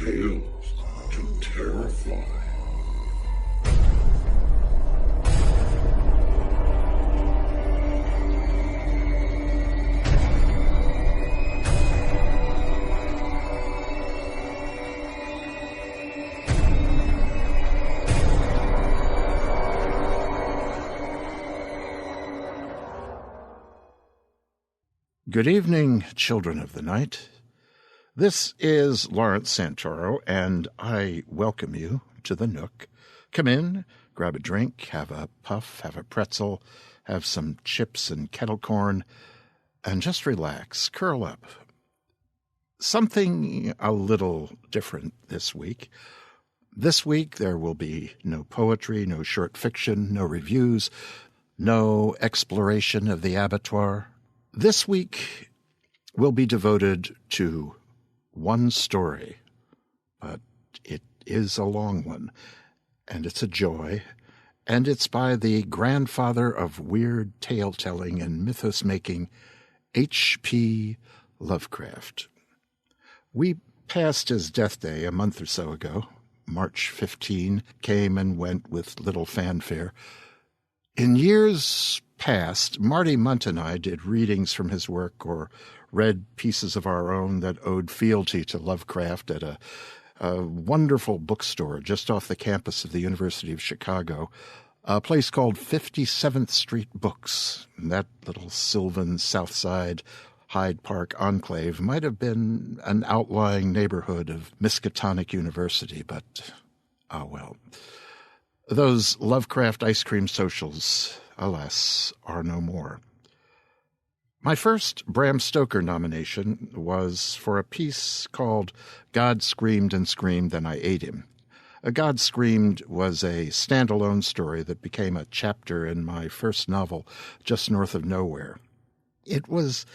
Tales to Terrify. Good evening, children of the night. This is Lawrence Santoro, and I welcome you to the Nook. Come in, grab a drink, have a puff, have a pretzel, have some chips and kettle corn, and just relax, curl up. Something a little different this week. This week there will be no poetry, no short fiction, no reviews, no exploration of the abattoir. This week will be devoted to one story, but it is a long one, and it's a joy, and it's by the grandfather of weird tale-telling and mythos-making, H.P. Lovecraft. We passed his death day a month or so ago. March 15 came and went with little fanfare. In years past, Marty Munt and I did readings from his work or read pieces of our own that owed fealty to Lovecraft at a wonderful bookstore just off the campus of the University of Chicago, a place called 57th Street Books. That little sylvan South Side Hyde Park enclave might have been an outlying neighborhood of Miskatonic University, but oh well. Those Lovecraft ice cream socials, alas, are no more. My first Bram Stoker nomination was for a piece called God Screamed and Screamed, Then I Ate Him. God Screamed was a standalone story that became a chapter in my first novel, Just North of Nowhere. It was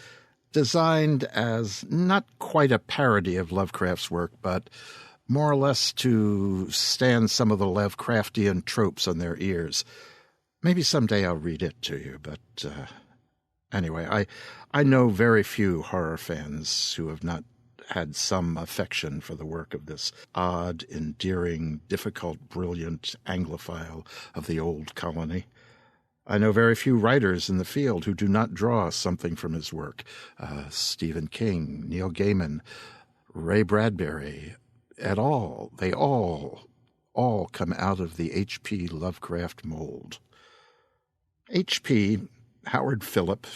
designed as not quite a parody of Lovecraft's work, but more or less to stand some of the Lovecraftian tropes on their ears. Maybe someday I'll read it to you, but anyway, I know very few horror fans who have not had some affection for the work of this odd, endearing, difficult, brilliant Anglophile of the old colony. I know very few writers in the field who do not draw something from his work. Stephen King, Neil Gaiman, Ray Bradbury, at all. They all come out of the H.P. Lovecraft mold. H.P. Howard Phillip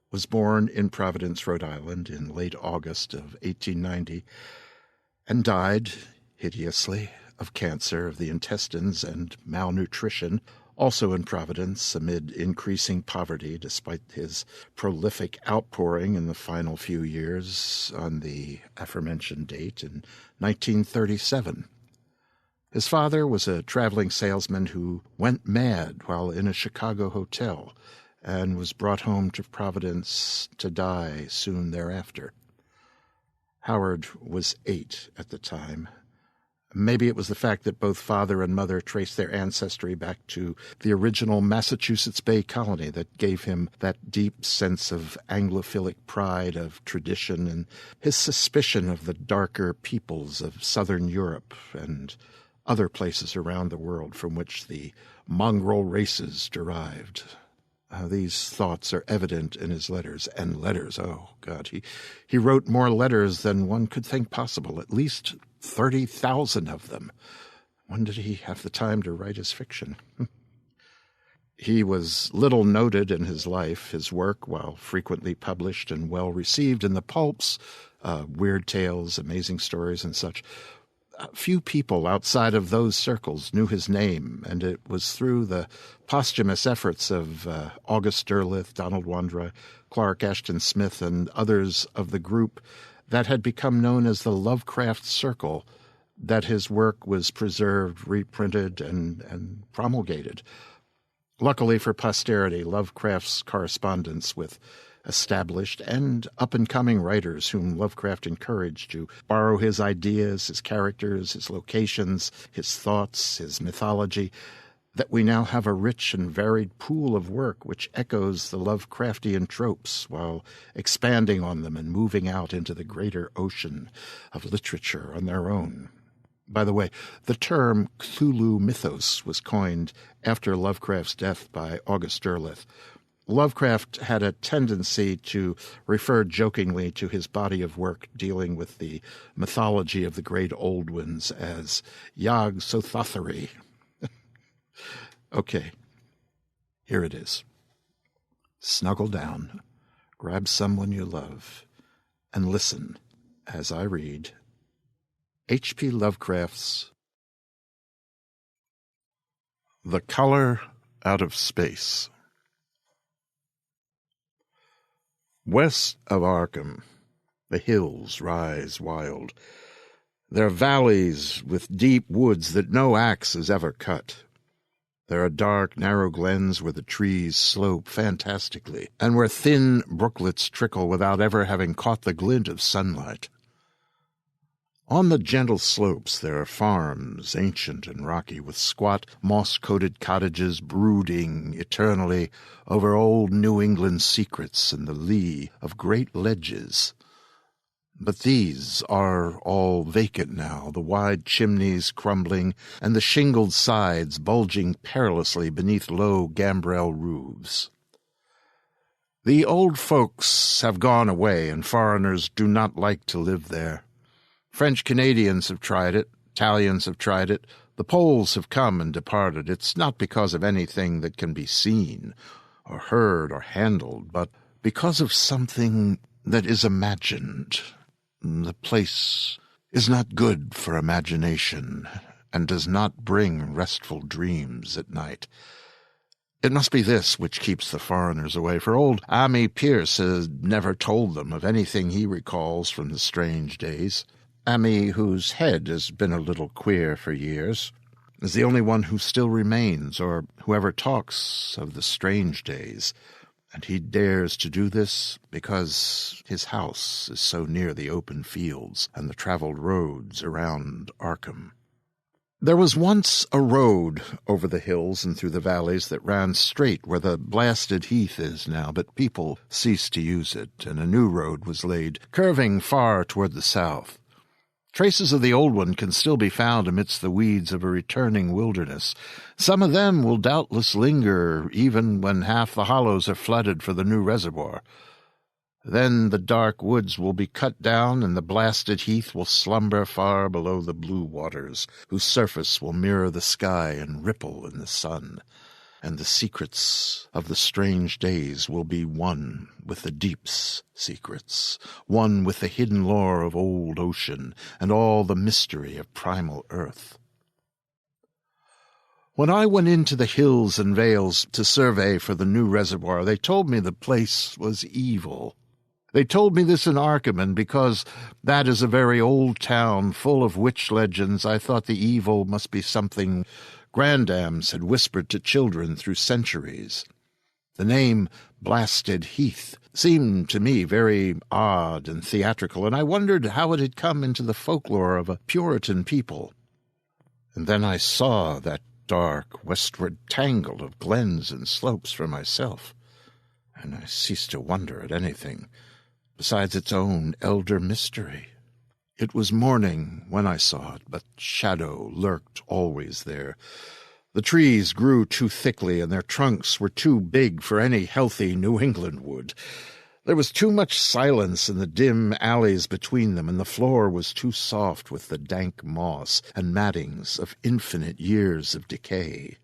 was born in Providence, Rhode Island in late August of 1890 and died hideously of cancer of the intestines and malnutrition, also in Providence amid increasing poverty despite his prolific outpouring in the final few years on the aforementioned date in 1937. His father was a traveling salesman who went mad while in a Chicago hotel and was brought home to Providence to die soon thereafter. Howard was 8 at the time. Maybe it was the fact that both father and mother traced their ancestry back to the original Massachusetts Bay Colony that gave him that deep sense of Anglophilic pride of tradition and his suspicion of the darker peoples of Southern Europe and other places around the world from which the mongrel races derived. These thoughts are evident in his letters, and letters, oh God, he wrote more letters than one could think possible, at least 30,000 of them. When did he have the time to write his fiction? He was little noted in his life. His work, while frequently published and well received in the pulps, weird tales, amazing stories, and such, few people outside of those circles knew his name, and it was through the posthumous efforts of August Derleth, Donald Wandrei, Clark Ashton Smith, and others of the group that had become known as the Lovecraft Circle that his work was preserved, reprinted, and promulgated. Luckily for posterity, Lovecraft's correspondence with established and up-and-coming writers whom Lovecraft encouraged to borrow his ideas, his characters, his locations, his thoughts, his mythology, that we now have a rich and varied pool of work which echoes the Lovecraftian tropes while expanding on them and moving out into the greater ocean of literature on their own. By the way, the term Cthulhu mythos was coined after Lovecraft's death by August Derleth. Lovecraft had a tendency to refer jokingly to his body of work dealing with the mythology of the great old ones as Yog Sothothery. Okay, here it is. Snuggle down, grab someone you love, and listen as I read H.P. Lovecraft's The Color Out of Space. West of Arkham, the hills rise wild. There are valleys with deep woods that no axe has ever cut. There are dark, narrow glens where the trees slope fantastically, and where thin brooklets trickle without ever having caught the glint of sunlight. On the gentle slopes there are farms, ancient and rocky, with squat, moss-coated cottages brooding eternally over old New England secrets in the lee of great ledges. But these are all vacant now, the wide chimneys crumbling, and the shingled sides bulging perilously beneath low gambrel roofs. The old folks have gone away, and foreigners do not like to live there. French Canadians have tried it, Italians have tried it, the Poles have come and departed. It's not because of anything that can be seen, or heard, or handled, but because of something that is imagined. The place is not good for imagination, and does not bring restful dreams at night. It must be this which keeps the foreigners away, for old Ammi Pierce has never told them of anything he recalls from the strange days. Ammi, whose head has been a little queer for years, is the only one who still remains, or whoever talks of the strange days, and he dares to do this because his house is so near the open fields and the traveled roads around Arkham. There was once a road over the hills and through the valleys that ran straight where the blasted heath is now, but people ceased to use it, and a new road was laid, curving far toward the south. Traces of the old one can still be found amidst the weeds of a returning wilderness. Some of them will doubtless linger even when half the hollows are flooded for the new reservoir. Then the dark woods will be cut down, and the blasted heath will slumber far below the blue waters, whose surface will mirror the sky and ripple in the sun. And the secrets of the strange days will be one with the deep's secrets, one with the hidden lore of old ocean and all the mystery of primal earth. When I went into the hills and vales to survey for the new reservoir, they told me the place was evil. They told me this in Arkham, and because that is a very old town full of witch legends, I thought the evil must be something grandams had whispered to children through centuries. The name Blasted Heath seemed to me very odd and theatrical, and I wondered how it had come into the folklore of a Puritan people. And then I saw that dark westward tangle of glens and slopes for myself, and I ceased to wonder at anything besides its own elder mystery. It was morning when I saw it, but shadow lurked always there. The trees grew too thickly, and their trunks were too big for any healthy New England wood. There was too much silence in the dim alleys between them, and the floor was too soft with the dank moss and mattings of infinite years of decay.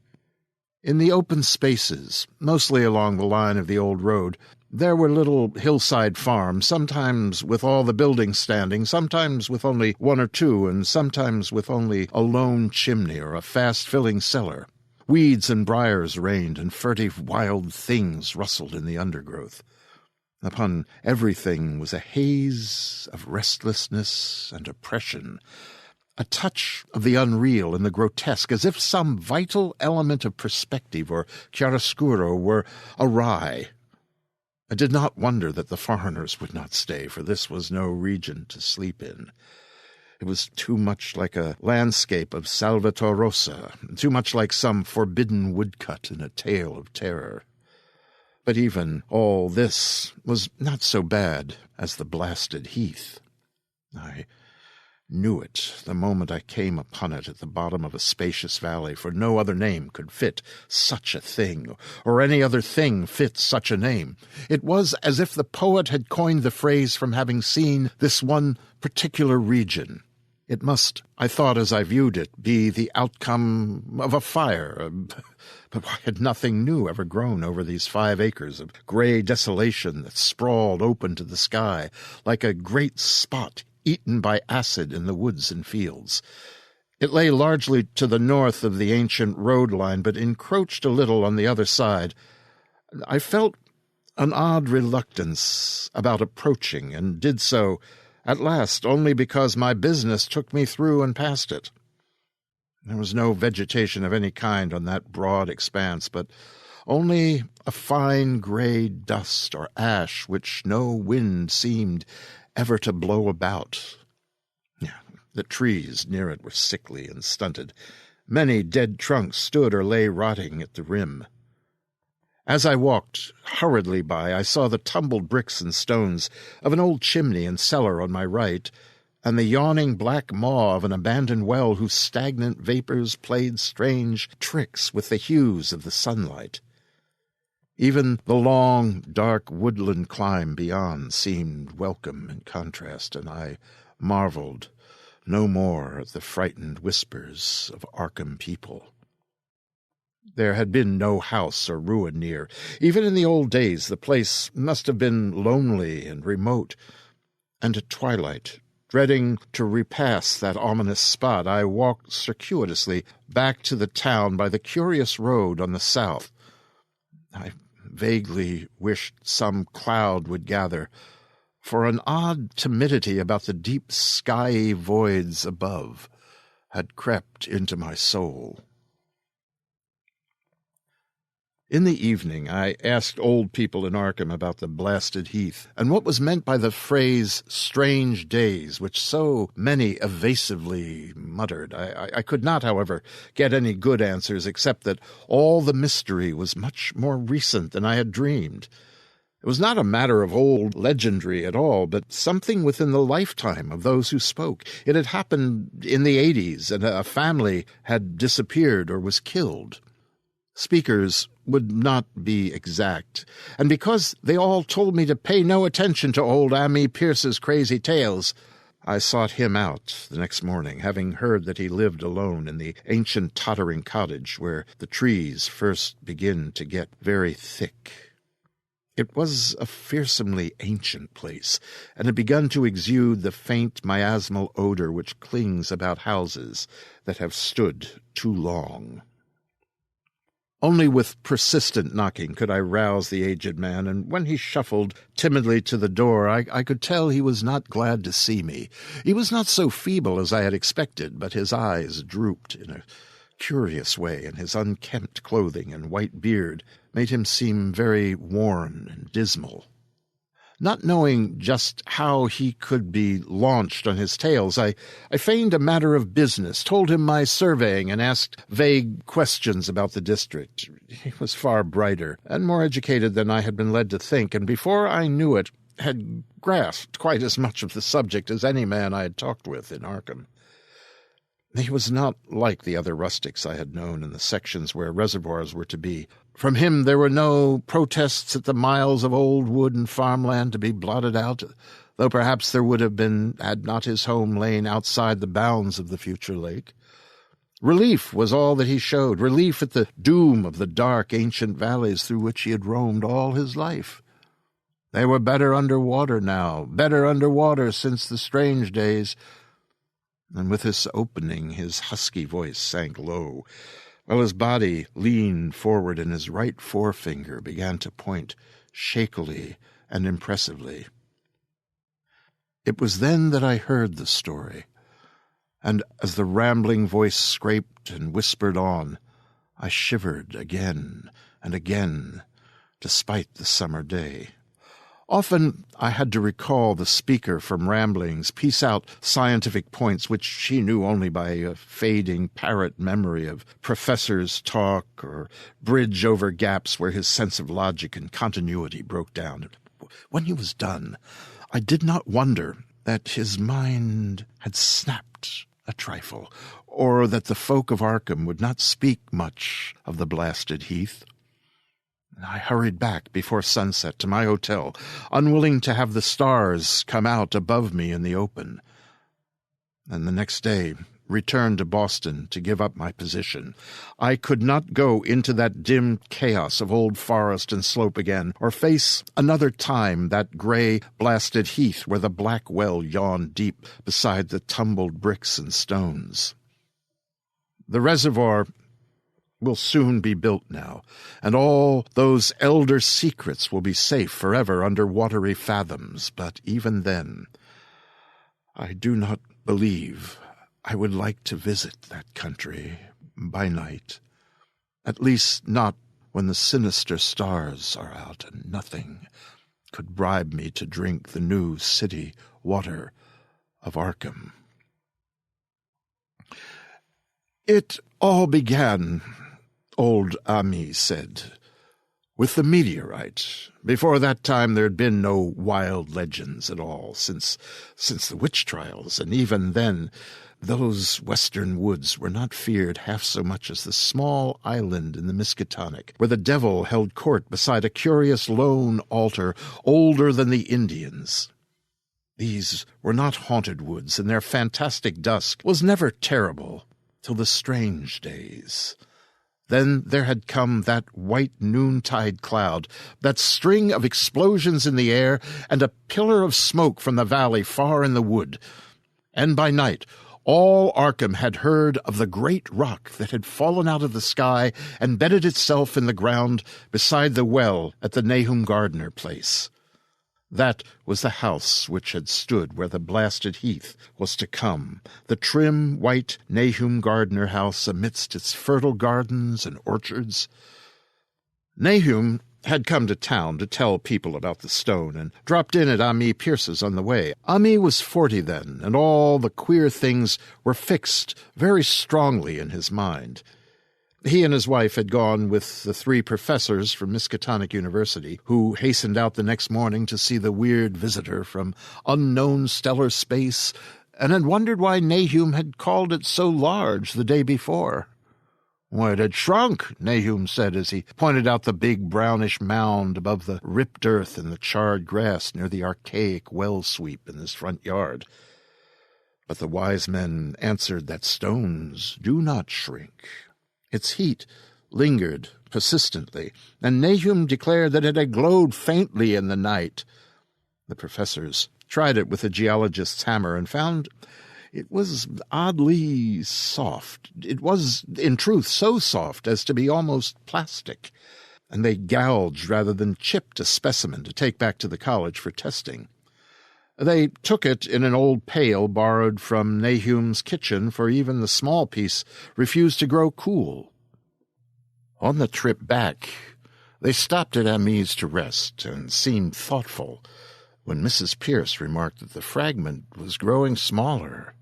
In the open spaces, mostly along the line of the old road, there were little hillside farms, sometimes with all the buildings standing, sometimes with only one or two, and sometimes with only a lone chimney or a fast-filling cellar. Weeds and briars reigned, and furtive wild things rustled in the undergrowth. Upon everything was a haze of restlessness and oppression, a touch of the unreal and the grotesque, as if some vital element of perspective or chiaroscuro were awry. I did not wonder that the foreigners would not stay, for this was no region to sleep in. It was too much like a landscape of Salvator Rosa, too much like some forbidden woodcut in a tale of terror. But even all this was not so bad as the blasted heath. I knew it the moment I came upon it at the bottom of a spacious valley, for no other name could fit such a thing, or any other thing fit such a name. It was as if the poet had coined the phrase from having seen this one particular region. It must, I thought as I viewed it, be the outcome of a fire. But why had nothing new ever grown over these 5 acres of gray desolation that sprawled open to the sky like a great spot eaten by acid in the woods and fields? It lay largely to the north of the ancient road line, but encroached a little on the other side. I felt an odd reluctance about approaching, and did so, at last, only because my business took me through and past it. There was no vegetation of any kind on that broad expanse, but only a fine gray dust or ash which no wind seemed ever to blow about. The trees near it were sickly and stunted. Many dead trunks stood or lay rotting at the rim. As I walked hurriedly by, I saw the tumbled bricks and stones of an old chimney and cellar on my right, and the yawning black maw of an abandoned well whose stagnant vapors played strange tricks with the hues of the sunlight. Even the long, dark woodland climb beyond seemed welcome in contrast, and I marveled no more at the frightened whispers of Arkham people. There had been no house or ruin near. Even in the old days the place must have been lonely and remote, and at twilight, dreading to repass that ominous spot, I walked circuitously back to the town by the curious road on the south. I vaguely wished some cloud would gather, for an odd timidity about the deep skyey voids above had crept into my soul. In the evening I asked old people in Arkham about the blasted heath, and what was meant by the phrase "strange days," which so many evasively muttered. I could not, however, get any good answers, except that all the mystery was much more recent than I had dreamed. It was not a matter of old legendary at all, but something within the lifetime of those who spoke. It had happened in the 80s, and a family had disappeared or was killed. Speakers would not be exact, and because they all told me to pay no attention to old Ammi Pierce's crazy tales, I sought him out the next morning, having heard that he lived alone in the ancient tottering cottage where the trees first begin to get very thick. It was a fearsomely ancient place, and had begun to exude the faint miasmal odor which clings about houses that have stood too long. Only with persistent knocking could I rouse the aged man, and when he shuffled timidly to the door, I could tell he was not glad to see me. He was not so feeble as I had expected, but his eyes drooped in a curious way, and his unkempt clothing and white beard made him seem very worn and dismal. Not knowing just how he could be launched on his tales, I feigned a matter of business, told him my surveying, and asked vague questions about the district. He was far brighter and more educated than I had been led to think, and before I knew it, had grasped quite as much of the subject as any man I had talked with in Arkham. He was not like the other rustics I had known in the sections where reservoirs were to be. From him there were no protests at the miles of old wood and farmland to be blotted out, though perhaps there would have been had not his home lain outside the bounds of the future lake. Relief was all that he showed, relief at the doom of the dark ancient valleys through which he had roamed all his life. They were better under water now, better under water since the strange days. And with this opening his husky voice sank low, while his body leaned forward and his right forefinger began to point shakily and impressively. It was then that I heard the story, and as the rambling voice scraped and whispered on, I shivered again and again, despite the summer day. Often I had to recall the speaker from ramblings, piece out scientific points which she knew only by a fading parrot memory of professors' talk, or bridge over gaps where his sense of logic and continuity broke down. When he was done, I did not wonder that his mind had snapped a trifle, or that the folk of Arkham would not speak much of the blasted heath. I hurried back before sunset to my hotel, unwilling to have the stars come out above me in the open, and the next day returned to Boston to give up my position. I could not go into that dim chaos of old forest and slope again, or face another time that gray, blasted heath where the black well yawned deep beside the tumbled bricks and stones. The reservoir will soon be built now, and all those elder secrets will be safe forever under watery fathoms. But even then, I do not believe I would like to visit that country by night, at least not when the sinister stars are out and nothing could bribe me to drink the new city water of Arkham. It all began, old Ami said, with the meteorite. Before that time there had been no wild legends at all, since the witch trials, and even then those western woods were not feared half so much as the small island in the Miskatonic, where the devil held court beside a curious lone altar older than the Indians. These were not haunted woods, and their fantastic dusk was never terrible till the strange days. Then there had come that white noontide cloud, that string of explosions in the air, and a pillar of smoke from the valley far in the wood. And by night all Arkham had heard of the great rock that had fallen out of the sky and bedded itself in the ground beside the well at the Nahum Gardner place. That was the house which had stood where the blasted heath was to come, the trim white Nahum Gardner house amidst its fertile gardens and orchards. Nahum had come to town to tell people about the stone, and dropped in at Ami Pierce's on the way. Ami was 40 then, and all the queer things were fixed very strongly in his mind. He and his wife had gone with the 3 professors from Miskatonic University, who hastened out the next morning to see the weird visitor from unknown stellar space, and had wondered why Nahum had called it so large the day before. "Why, it had shrunk," Nahum said as he pointed out the big brownish mound above the ripped earth and the charred grass near the archaic well sweep in his front yard. But the wise men answered that stones do not shrink. Its heat lingered persistently, and Nahum declared that it had glowed faintly in the night. The professors tried it with a geologist's hammer and found it was oddly soft. It was, in truth, so soft as to be almost plastic, and they gouged rather than chipped a specimen to take back to the college for testing. They took it in an old pail borrowed from Nahum's kitchen, for even the small piece refused to grow cool. On the trip back, they stopped at Ami's to rest and seemed thoughtful, when Mrs. Pierce remarked that the fragment was growing smaller,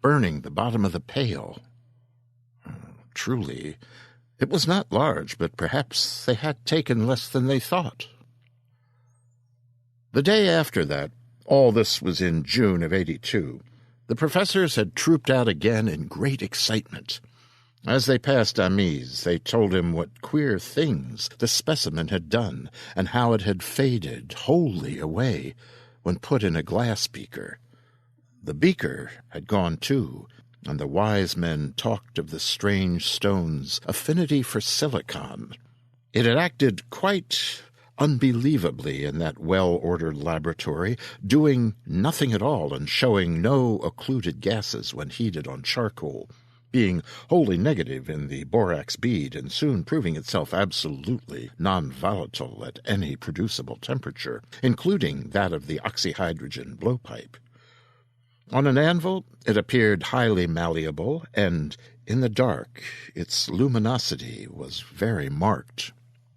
burning the bottom of the pail. Truly, it was not large, but perhaps they had taken less than they thought. The day after that, all this was in June of '82, the professors had trooped out again in great excitement. As they passed Ami's, they told him what queer things the specimen had done, and how it had faded wholly away when put in a glass beaker. The beaker had gone too, and the wise men talked of the strange stone's affinity for silicon. It had acted quite unbelievably in that well-ordered laboratory, doing nothing at all and showing no occluded gases when heated on charcoal, being wholly negative in the borax bead and soon proving itself absolutely non-volatile at any producible temperature, including that of the oxyhydrogen blowpipe. On an anvil it appeared highly malleable, and in the dark its luminosity was very marked.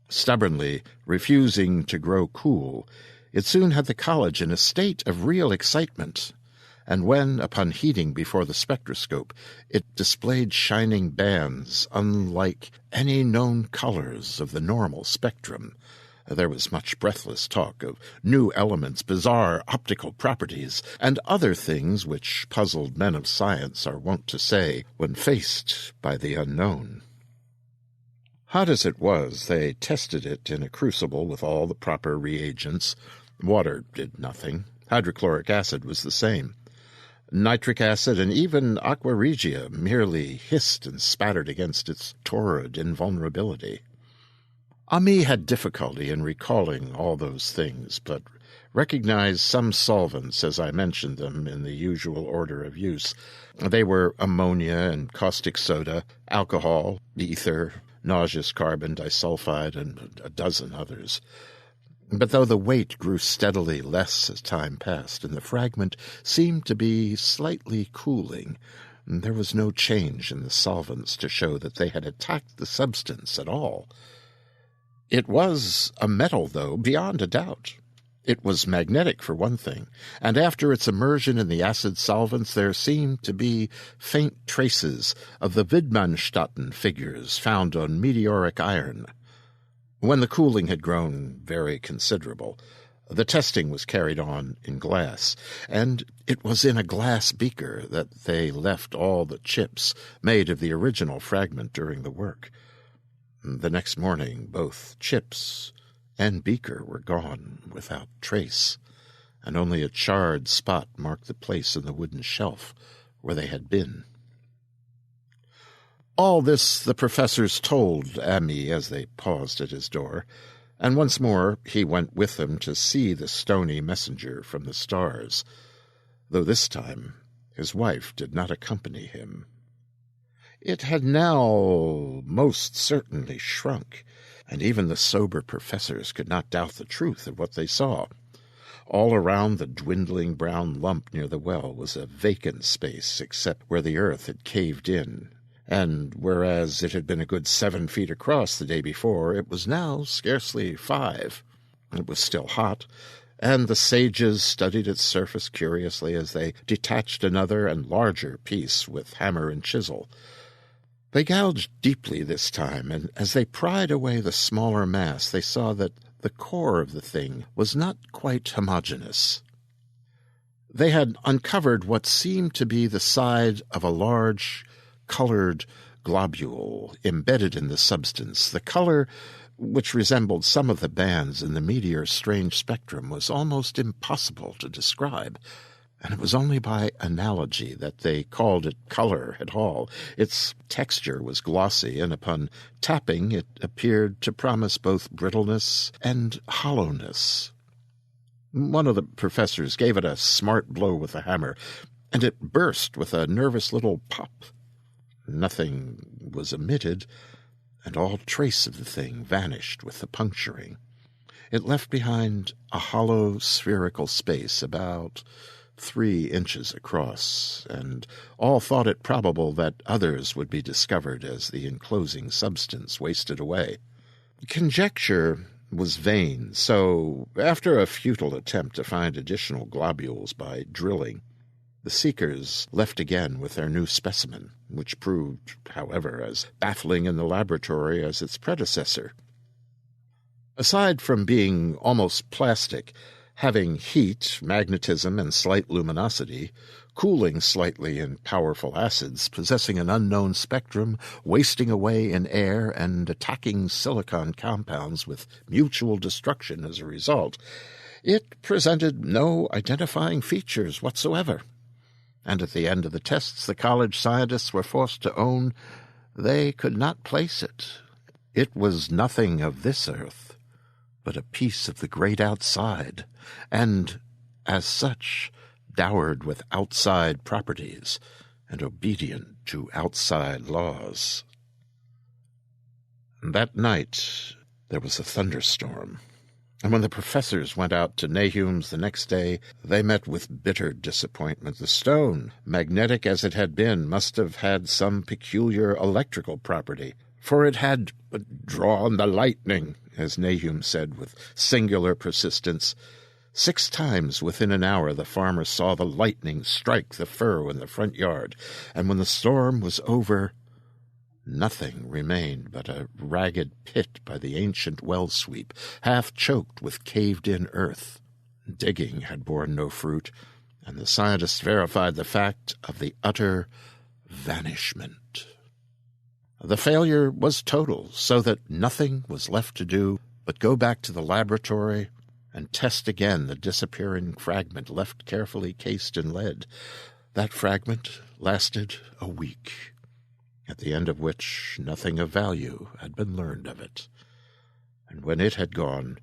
Stubbornly refusing to grow cool, It soon had the college in a state of real excitement, and when, upon heating before the spectroscope, it displayed shining bands unlike any known colors of the normal spectrum, there was much breathless talk of new elements, bizarre optical properties, and other things which puzzled men of science are wont to say when faced by the unknown. Hot as it was, they tested it in a crucible with all the proper reagents. Water did nothing. Hydrochloric acid was the same. Nitric acid and even aqua regia merely hissed and spattered against its torrid invulnerability. Ami had difficulty in recalling all those things, but recognized some solvents as I mentioned them in the usual order of use. They were ammonia and caustic soda, alcohol, ether, nauseous carbon disulfide, and a dozen others. But though the weight grew steadily less as time passed, and the fragment seemed to be slightly cooling, there was no change in the solvents to show that they had attacked the substance at all. It was a metal, though, beyond a doubt. It was magnetic, for one thing, and after its immersion in the acid solvents there seemed to be faint traces of the Wittmannschatten figures found on meteoric iron. When the cooling had grown very considerable, the testing was carried on in glass, and it was in a glass beaker that they left all the chips made of the original fragment during the work. The next morning both chips and beaker were gone without trace, and only a charred spot marked the place in the wooden shelf where they had been. All this the professors told Ami as they paused at his door, and once more he went with them to see the stony messenger from the stars, though this time his wife did not accompany him. It had now most certainly shrunk, and even the sober professors could not doubt the truth of what they saw. All around the dwindling brown lump near the well was a vacant space except where the earth had caved in, and whereas it had been a good 7 feet across the day before, it was now scarcely 5. It was still hot, and the sages studied its surface curiously as they detached another and larger piece with hammer and chisel. They gouged deeply this time, and as they pried away the smaller mass, they saw that the core of the thing was not quite homogeneous. They had uncovered what seemed to be the side of a large, colored globule embedded in the substance. The color, which resembled some of the bands in the meteor's strange spectrum, was almost impossible to describe, and it was only by analogy that they called it color at all. Its texture was glossy, and upon tapping it appeared to promise both brittleness and hollowness. One of the professors gave it a smart blow with a hammer, and it burst with a nervous little pop. Nothing was emitted, and all trace of the thing vanished with the puncturing. It left behind a hollow spherical space about 3 inches across, and all thought it probable that others would be discovered as the enclosing substance wasted away. Conjecture was vain, so after a futile attempt to find additional globules by drilling, the seekers left again with their new specimen, which proved, however, as baffling in the laboratory as its predecessor. Aside from being almost plastic, having heat, magnetism, and slight luminosity, cooling slightly in powerful acids, possessing an unknown spectrum, wasting away in air, and attacking silicon compounds with mutual destruction as a result, it presented no identifying features whatsoever. And at the end of the tests, the college scientists were forced to own they could not place it. It was nothing of this earth, but a piece of the great outside, and, as such, dowered with outside properties and obedient to outside laws. That night there was a thunderstorm, and when the professors went out to Nahum's the next day, they met with bitter disappointment. The stone, magnetic as it had been, must have had some peculiar electrical property, for it had drawn the lightning, as Nahum said with singular persistence, 6 times within an hour the farmer saw the lightning strike the furrow in the front yard, and when the storm was over, nothing remained but a ragged pit by the ancient well-sweep, half choked with caved-in earth. Digging had borne no fruit, and the scientists verified the fact of the utter vanishment. The failure was total, so that nothing was left to do but go back to the laboratory and test again the disappearing fragment left carefully cased in lead. That fragment lasted a week, at the end of which nothing of value had been learned of it. And when it had gone,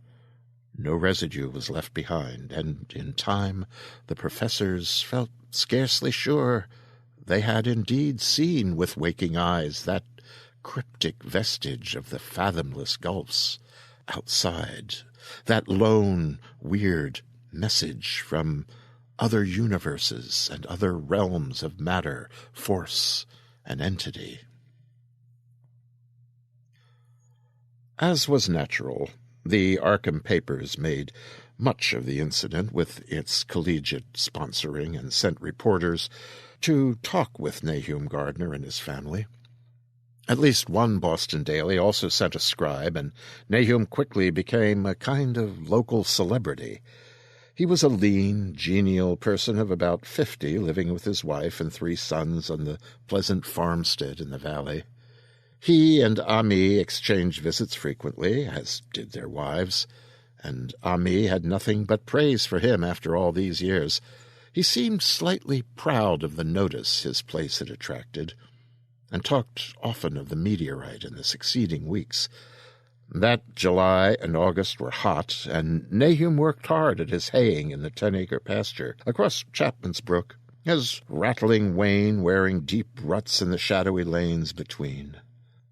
no residue was left behind, and in time the professors felt scarcely sure they had indeed seen with waking eyes that cryptic vestige of the fathomless gulfs outside, that lone, weird message from other universes and other realms of matter, force, and entity. As was natural, the Arkham papers made much of the incident with its collegiate sponsoring and sent reporters to talk with Nahum Gardner and his family. At least one Boston daily also sent a scribe, and Nahum quickly became a kind of local celebrity. He was a lean, genial person of about 50, living with his wife and 3 sons on the pleasant farmstead in the valley. He and Ami exchanged visits frequently, as did their wives, and Ami had nothing but praise for him after all these years. He seemed slightly proud of the notice his place had attracted, and talked often of the meteorite in the succeeding weeks. That July and August were hot, and Nahum worked hard at his haying in the 10-acre pasture across Chapman's Brook, his rattling wain wearing deep ruts in the shadowy lanes between.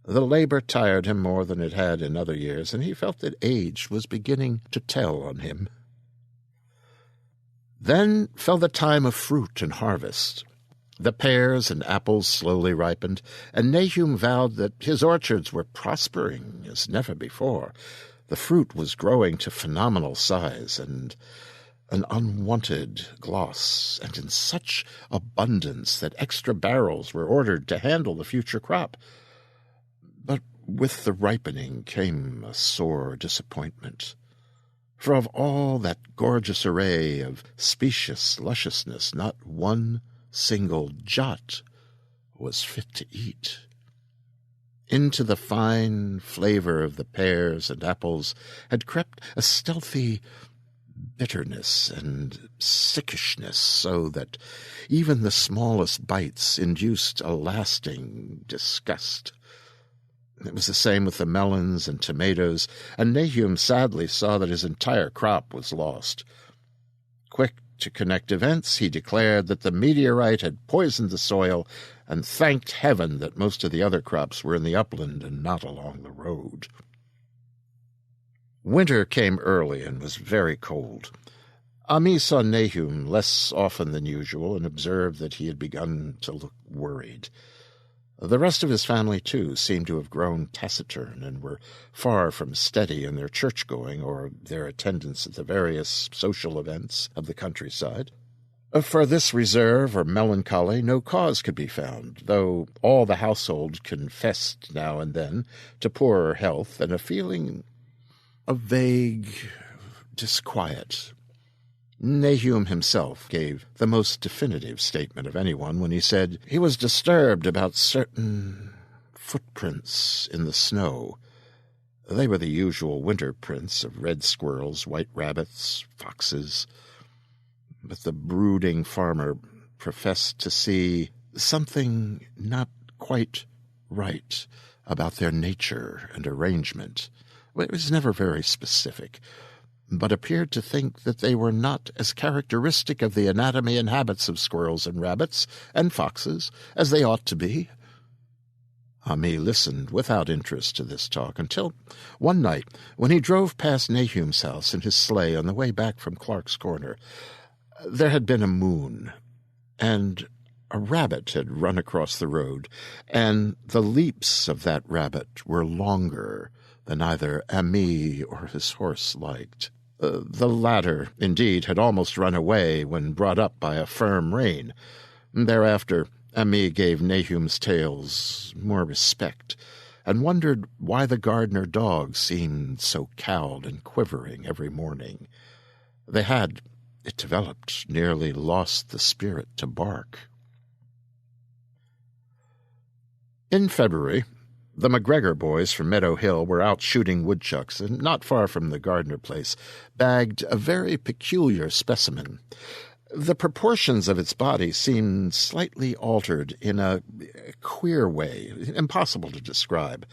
The labor tired him more than it had in other years, and he felt that age was beginning to tell on him. Then fell the time of fruit and harvest. The pears and apples slowly ripened, and Nahum vowed that his orchards were prospering as never before. The fruit was growing to phenomenal size and an unwonted gloss, and in such abundance that extra barrels were ordered to handle the future crop. But with the ripening came a sore disappointment. For of all that gorgeous array of specious lusciousness, not one single jot was fit to eat. Into the fine flavor of the pears and apples had crept a stealthy bitterness and sickishness, so that even the smallest bites induced a lasting disgust. It was the same with the melons and tomatoes, and Nahum sadly saw that his entire crop was lost. Quick to connect events, he declared that the meteorite had poisoned the soil, and thanked heaven that most of the other crops were in the upland and not along the road. Winter came early and was very cold. Ami saw Nahum less often than usual and observed that he had begun to look worried. The rest of his family, too, seemed to have grown taciturn and were far from steady in their church-going or their attendance at the various social events of the countryside. For this reserve or melancholy no cause could be found, though all the household confessed now and then to poorer health and a feeling of vague disquiet. Nahum himself gave the most definitive statement of anyone when he said he was disturbed about certain footprints in the snow. They were the usual winter prints of red squirrels, white rabbits, foxes. But the brooding farmer professed to see something not quite right about their nature and arrangement. It was never very specific, but appeared to think that they were not as characteristic of the anatomy and habits of squirrels and rabbits and foxes as they ought to be. Ami listened without interest to this talk until one night, when he drove past Nahum's house in his sleigh on the way back from Clark's Corner, there had been a moon, and a rabbit had run across the road, and the leaps of that rabbit were longer than either Ami or his horse liked. The latter, indeed, had almost run away when brought up by a firm rein. Thereafter, Ami gave Nahum's tales more respect, and wondered why the gardener dogs seemed so cowed and quivering every morning. They had, it developed, nearly lost the spirit to bark. In February, the McGregor boys from Meadow Hill were out shooting woodchucks, and not far from the Gardner place bagged a very peculiar specimen. The proportions of its body seemed slightly altered in a queer way, impossible to describe,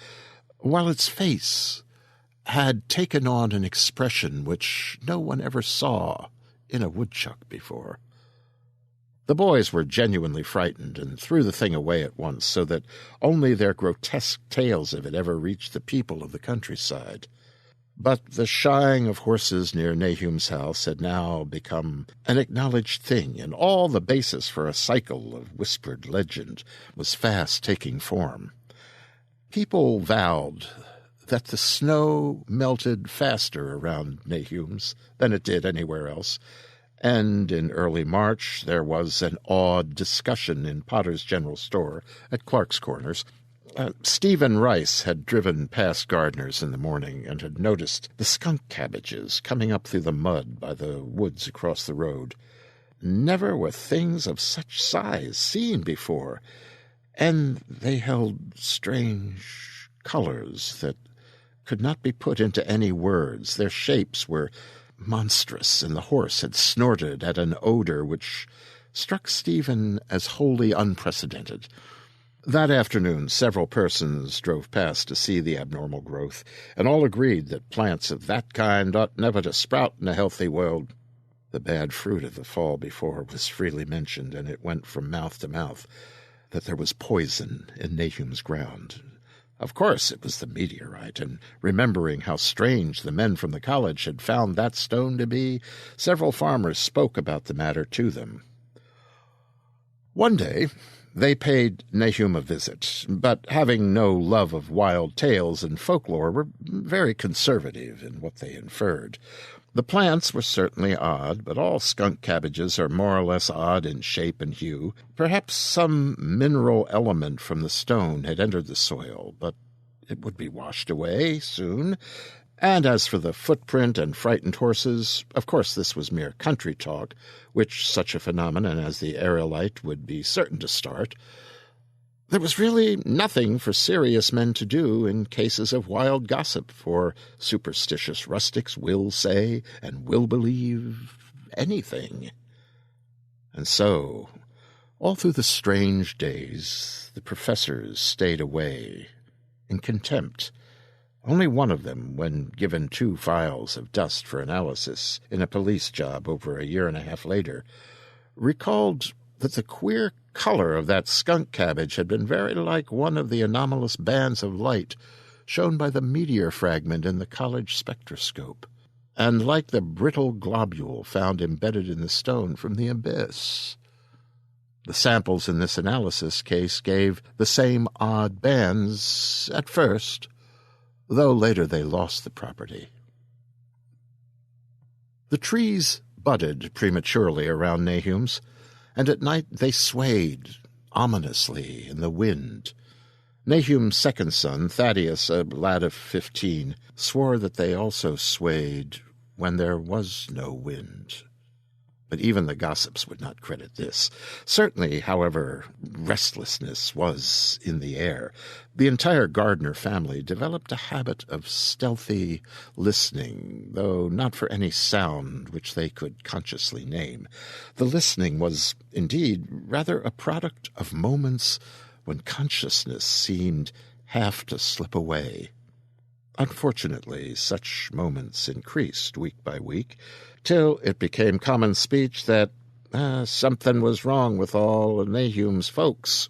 while its face had taken on an expression which no one ever saw in a woodchuck before. The boys were genuinely frightened and threw the thing away at once, so that only their grotesque tales of it ever reached the people of the countryside. But the shying of horses near Nahum's house had now become an acknowledged thing, and all the basis for a cycle of whispered legend was fast taking form. People vowed that the snow melted faster around Nahum's than it did anywhere else, and in early March there was an awed discussion in Potter's General Store at Clark's Corners. Stephen Rice had driven past Gardner's in the morning and had noticed the skunk cabbages coming up through the mud by the woods across the road. Never were things of such size seen before, and they held strange colors that could not be put into any words. Their shapes were monstrous, and the horse had snorted at an odor which struck Stephen as wholly unprecedented. That afternoon several persons drove past to see the abnormal growth, and all agreed that plants of that kind ought never to sprout in a healthy world. The bad fruit of the fall before was freely mentioned, and it went from mouth to mouth that there was poison in Nahum's ground. Of course it was the meteorite, and remembering how strange the men from the college had found that stone to be, several farmers spoke about the matter to them. One day they paid Nahum a visit, but having no love of wild tales and folklore, were very conservative in what they inferred. The plants were certainly odd, but all skunk cabbages are more or less odd in shape and hue. Perhaps some mineral element from the stone had entered the soil, but it would be washed away soon. And as for the footprint and frightened horses, of course this was mere country talk, which such a phenomenon as the aerolite would be certain to start. There was really nothing for serious men to do in cases of wild gossip, for superstitious rustics will say and will believe anything. And so, all through the strange days, the professors stayed away in contempt. Only one of them, when given 2 files of dust for analysis in a police job over a year and a half later, recalled that the queer color of that skunk cabbage had been very like one of the anomalous bands of light shown by the meteor fragment in the college spectroscope, and like the brittle globule found embedded in the stone from the abyss. The samples in this analysis case gave the same odd bands at first, though later they lost the property. The trees budded prematurely around Nahum's, and at night they swayed ominously in the wind. Nahum's second son, Thaddeus, a lad of 15, swore that they also swayed when there was no wind. But even the gossips would not credit this. Certainly, however, restlessness was in the air. The entire Gardner family developed a habit of stealthy listening, though not for any sound which they could consciously name. The listening was, indeed, rather a product of moments when consciousness seemed half to slip away. Unfortunately, such moments increased week by week, till it became common speech that something was wrong with all of Nahum's folks.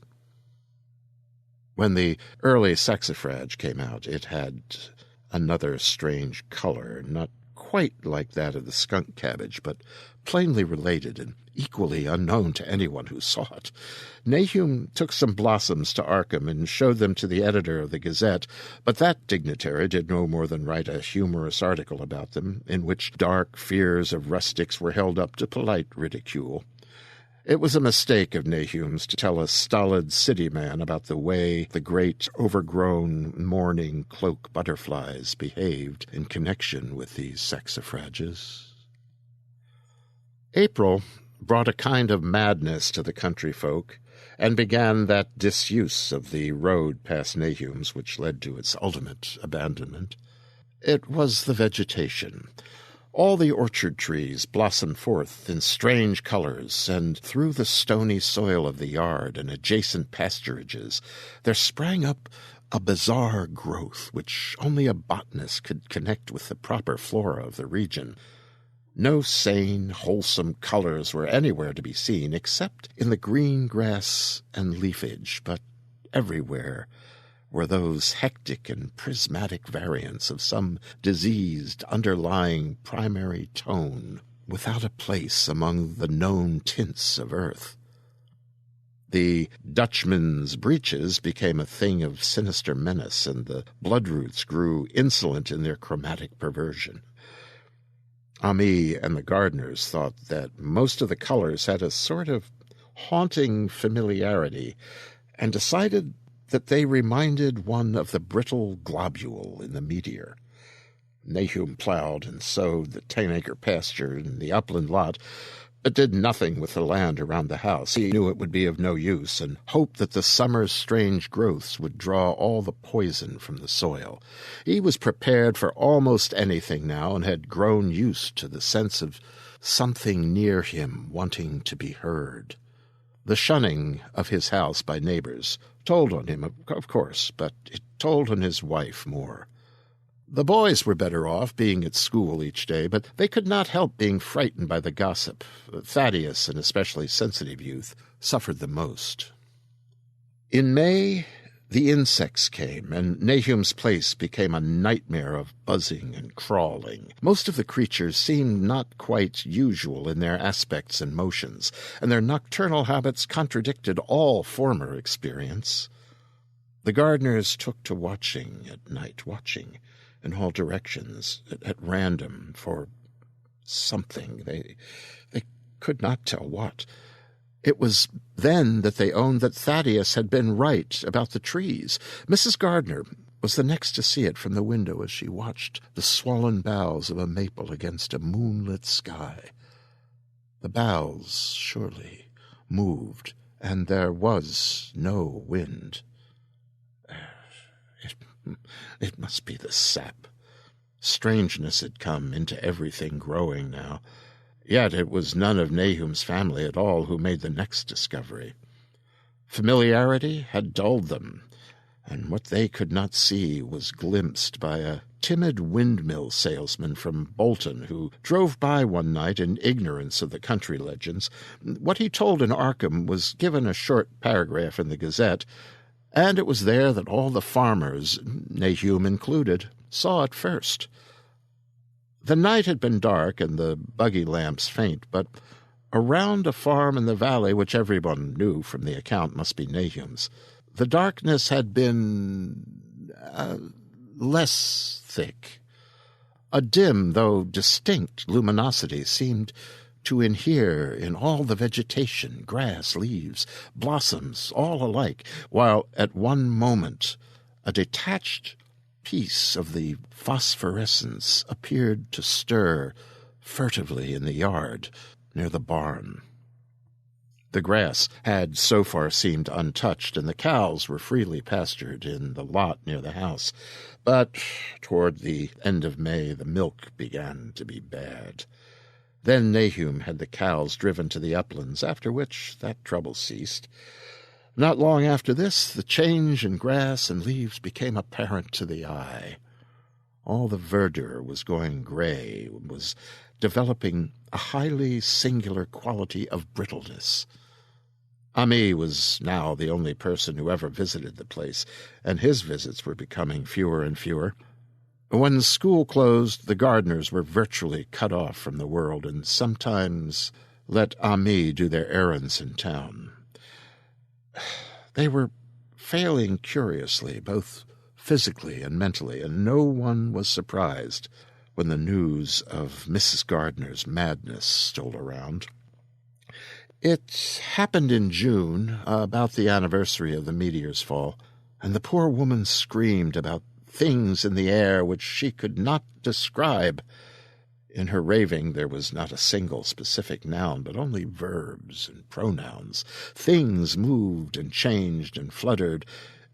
When the early saxifrage came out, it had another strange color, not quite like that of the skunk cabbage, but plainly related and equally unknown to anyone who saw it. Nahum took some blossoms to Arkham and showed them to the editor of the Gazette, but that dignitary did no more than write a humorous article about them, in which dark fears of rustics were held up to polite ridicule. It was a mistake of Nahum's to tell a stolid city man about the way the great, overgrown, mourning cloak butterflies behaved in connection with these saxifrages. April brought a kind of madness to the country folk, and began that disuse of the road past Nahum's which led to its ultimate abandonment. It was the vegetation. All the orchard trees blossomed forth in strange colors, and through the stony soil of the yard and adjacent pasturages there sprang up a bizarre growth which only a botanist could connect with the proper flora of the region. No sane, wholesome colors were anywhere to be seen except in the green grass and leafage, but everywhere were those hectic and prismatic variants of some diseased underlying primary tone, without a place among the known tints of earth. The Dutchman's breeches became a thing of sinister menace, and the bloodroots grew insolent in their chromatic perversion. Ami and the gardeners thought that most of the colors had a sort of haunting familiarity, and decided that they reminded one of the brittle globule in the meteor. Nahum plowed and sowed the 10-acre pasture in the upland lot, but did nothing with the land around the house. He knew it would be of no use, and hoped that the summer's strange growths would draw all the poison from the soil. He was prepared for almost anything now, and had grown used to the sense of something near him wanting to be heard. The shunning of his house by neighbors told on him, of course, but it told on his wife more. The boys were better off, being at school each day, but they could not help being frightened by the gossip. Thaddeus, an especially sensitive youth, suffered the most. In May, the insects came, and Nahum's place became a nightmare of buzzing and crawling. Most of the creatures seemed not quite usual in their aspects and motions, and their nocturnal habits contradicted all former experience. The gardeners took to watching at night, watching in all directions, at random, for something. They could not tell what. It was then that they owned that Thaddeus had been right about the trees. Mrs. Gardner was the next to see it from the window as she watched the swollen boughs of a maple against a moonlit sky. The boughs, surely, moved, and there was no wind. It must be the sap. Strangeness had come into everything growing now. Yet it was none of Nahum's family at all who made the next discovery. Familiarity had dulled them, and what they could not see was glimpsed by a timid windmill salesman from Bolton who drove by one night in ignorance of the country legends. What he told in Arkham was given a short paragraph in the Gazette, and it was there that all the farmers, Nahum included, saw it first. The night had been dark and the buggy lamps faint, but around a farm in the valley, which everyone knew from the account must be Nahum's, the darkness had been less thick. A dim, though distinct, luminosity seemed to inhere in all the vegetation, grass, leaves, blossoms, all alike, while at one moment a detached piece of the phosphorescence appeared to stir furtively in the yard near the barn. The grass had so far seemed untouched, and the cows were freely pastured in the lot near the house. But toward the end of May the milk began to be bad. Then Nahum had the cows driven to the uplands, after which that trouble ceased. Not long after this, the change in grass and leaves became apparent to the eye. All the verdure was going gray, was developing a highly singular quality of brittleness. Ami was now the only person who ever visited the place, and his visits were becoming fewer and fewer. When school closed, the gardeners were virtually cut off from the world and sometimes let Ami do their errands in town. They were failing curiously, both physically and mentally, and no one was surprised when the news of Mrs. Gardner's madness stole around. It happened in June, about the anniversary of the meteor's fall, and the poor woman screamed about things in the air which she could not describe. In her raving there was not a single specific noun, but only verbs and pronouns. Things moved and changed and fluttered,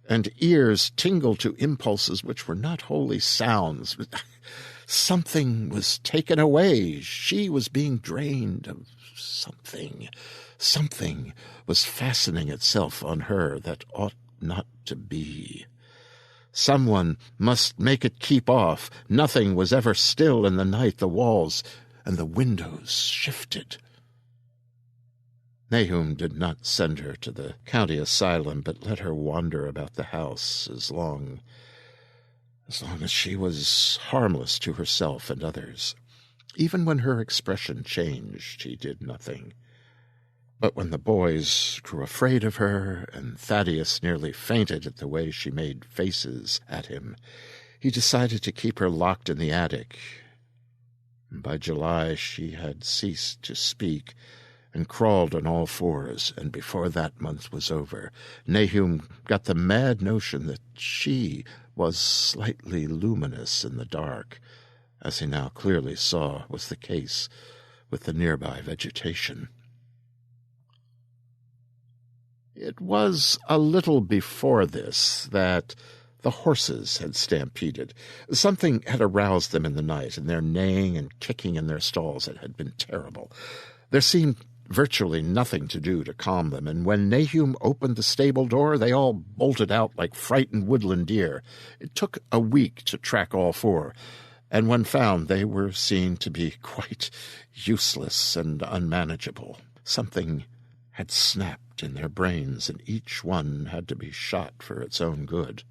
and ears tingled to impulses which were not wholly sounds. Something was taken away. She was being drained of something. Something was fastening itself on her that ought not to be. Someone must make it keep off. Nothing was ever still in the night. The walls and the windows shifted. Nahum did not send her to the county asylum, but let her wander about the house as long as she was harmless to herself and others. Even when her expression changed, he did nothing. But when the boys grew afraid of her, and Thaddeus nearly fainted at the way she made faces at him, he decided to keep her locked in the attic. By July she had ceased to speak and crawled on all fours, and before that month was over, Nahum got the mad notion that she was slightly luminous in the dark, as he now clearly saw was the case with the nearby vegetation. It was a little before this that the horses had stampeded. Something had aroused them in the night, and their neighing and kicking in their stalls had been terrible. There seemed virtually nothing to do to calm them, and when Nahum opened the stable door, they all bolted out like frightened woodland deer. It took a week to track all four, and when found, they were seen to be quite useless and unmanageable. Something had snapped in their brains, and each one had to be shot for its own good.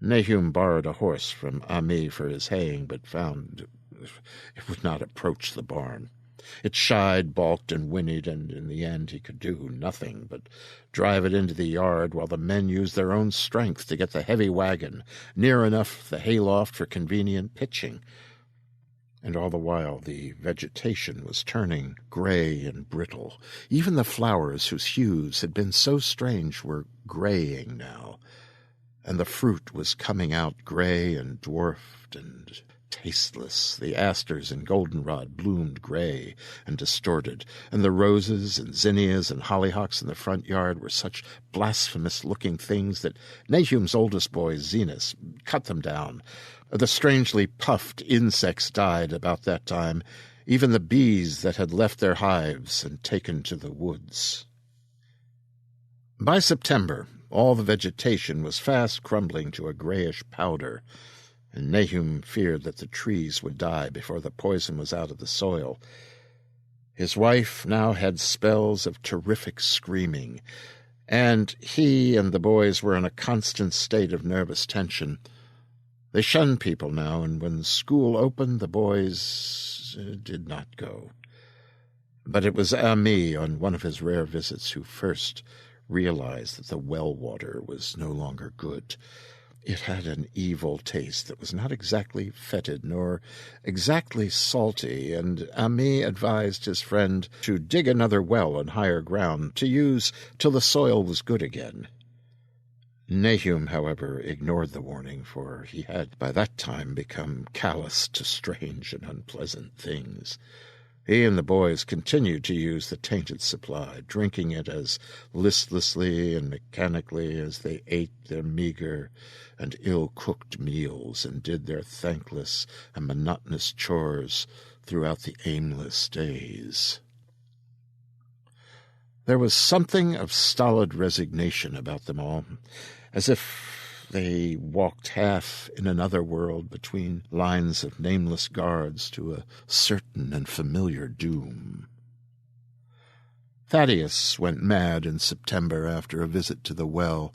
Nahum borrowed a horse from Ami for his haying, but found it would not approach the barn. It shied, balked, and whinnied, and in the end he could do nothing but drive it into the yard while the men used their own strength to get the heavy wagon near enough the hayloft for convenient pitching. And all the while the vegetation was turning gray and brittle. Even the flowers whose hues had been so strange were graying now, and the fruit was coming out gray and dwarfed and tasteless. The asters and goldenrod bloomed gray and distorted, and the roses and zinnias and hollyhocks in the front yard were such blasphemous-looking things that Nahum's oldest boy, Zenas, cut them down. The strangely puffed insects died about that time, even the bees that had left their hives and taken to the woods. By September, all the vegetation was fast crumbling to a grayish powder, and Nahum feared that the trees would die before the poison was out of the soil. His wife now had spells of terrific screaming, and he and the boys were in a constant state of nervous tension. They shunned people now, and when school opened, the boys did not go. But it was Ami, on one of his rare visits, who first realized that the well water was no longer good. It had an evil taste that was not exactly fetid nor exactly salty, and Ami advised his friend to dig another well on higher ground to use till the soil was good again. Nahum, however, ignored the warning, for he had by that time become callous to strange and unpleasant things. He and the boys continued to use the tainted supply, drinking it as listlessly and mechanically as they ate their meager and ill-cooked meals and did their thankless and monotonous chores throughout the aimless days. There was something of stolid resignation about them all, as if they walked half in another world between lines of nameless guards to a certain and familiar doom. Thaddeus went mad in September after a visit to the well.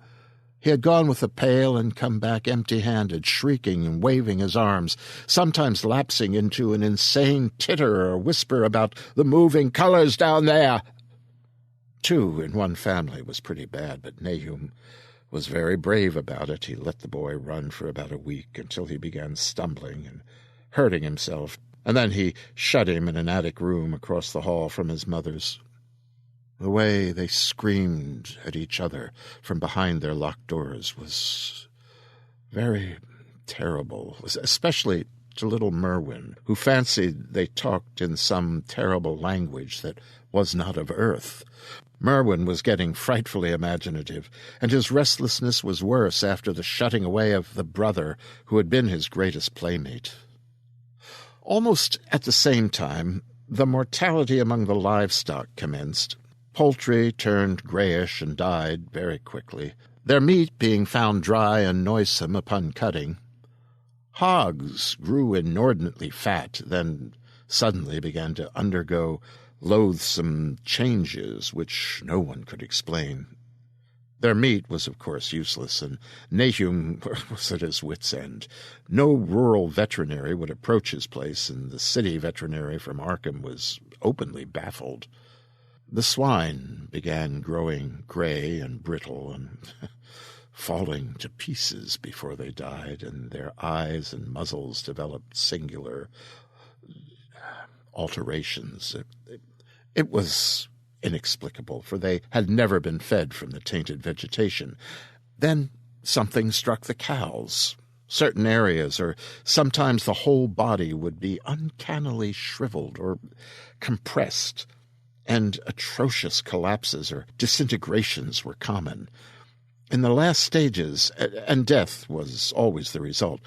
He had gone with a pail and come back empty-handed, shrieking and waving his arms, sometimes lapsing into an insane titter or whisper about the moving colors down there. 2 in one family was pretty bad, but Nahum was very brave about it. He let the boy run for about a week until he began stumbling and hurting himself, and then he shut him in an attic room across the hall from his mother's. The way they screamed at each other from behind their locked doors was very terrible, especially to little Merwin, who fancied they talked in some terrible language that was not of earth. Merwin was getting frightfully imaginative, and his restlessness was worse after the shutting away of the brother who had been his greatest playmate. Almost at the same time, the mortality among the livestock commenced. Poultry turned grayish and died very quickly, their meat being found dry and noisome upon cutting. Hogs grew inordinately fat, then suddenly began to undergo loathsome changes which no one could explain. Their meat was, of course, useless, and Nahum was at his wits' end. No rural veterinary would approach his place, and the city veterinary from Arkham was openly baffled. The swine began growing gray and brittle and falling to pieces before they died, and their eyes and muzzles developed singular alterations. It was inexplicable, for they had never been fed from the tainted vegetation. Then something struck the cows. Certain areas, or sometimes the whole body, would be uncannily shriveled or compressed, and atrocious collapses or disintegrations were common. In the last stages, and death was always the result,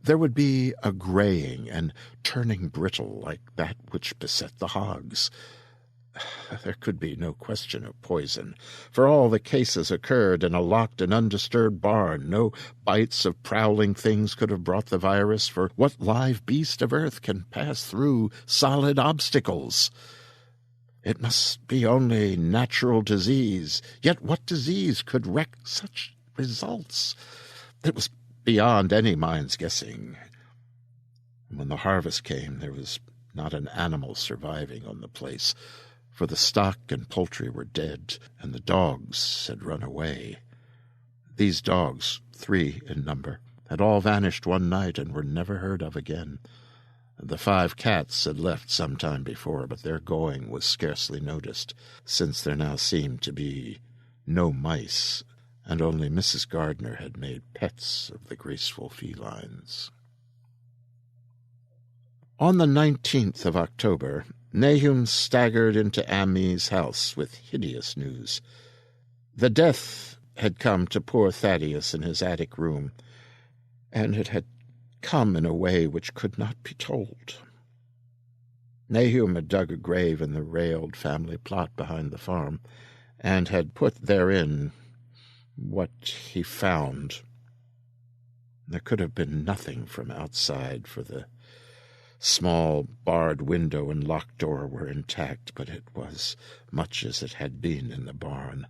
there would be a graying and turning brittle like that which beset the hogs. There could be no question of poison, for all the cases occurred in a locked and undisturbed barn. No bites of prowling things could have brought the virus, for what live beast of earth can pass through solid obstacles? It must be only natural disease. Yet what disease could wreak such results? It was beyond any mind's guessing. When the harvest came, there was not an animal surviving on the place, for the stock and poultry were dead, and the dogs had run away. These dogs, 3 in number, had all vanished one night and were never heard of again. The 5 cats had left some time before, but their going was scarcely noticed, since there now seemed to be no mice, and only Mrs. Gardner had made pets of the graceful felines. On the 19th of October, Nahum staggered into Amy's house with hideous news. The death had come to poor Thaddeus in his attic room, and it had come in a way which could not be told. Nahum had dug a grave in the railed family plot behind the farm, and had put therein what he found. There could have been nothing from outside, for the small barred window and locked door were intact, but it was much as it had been in the barn.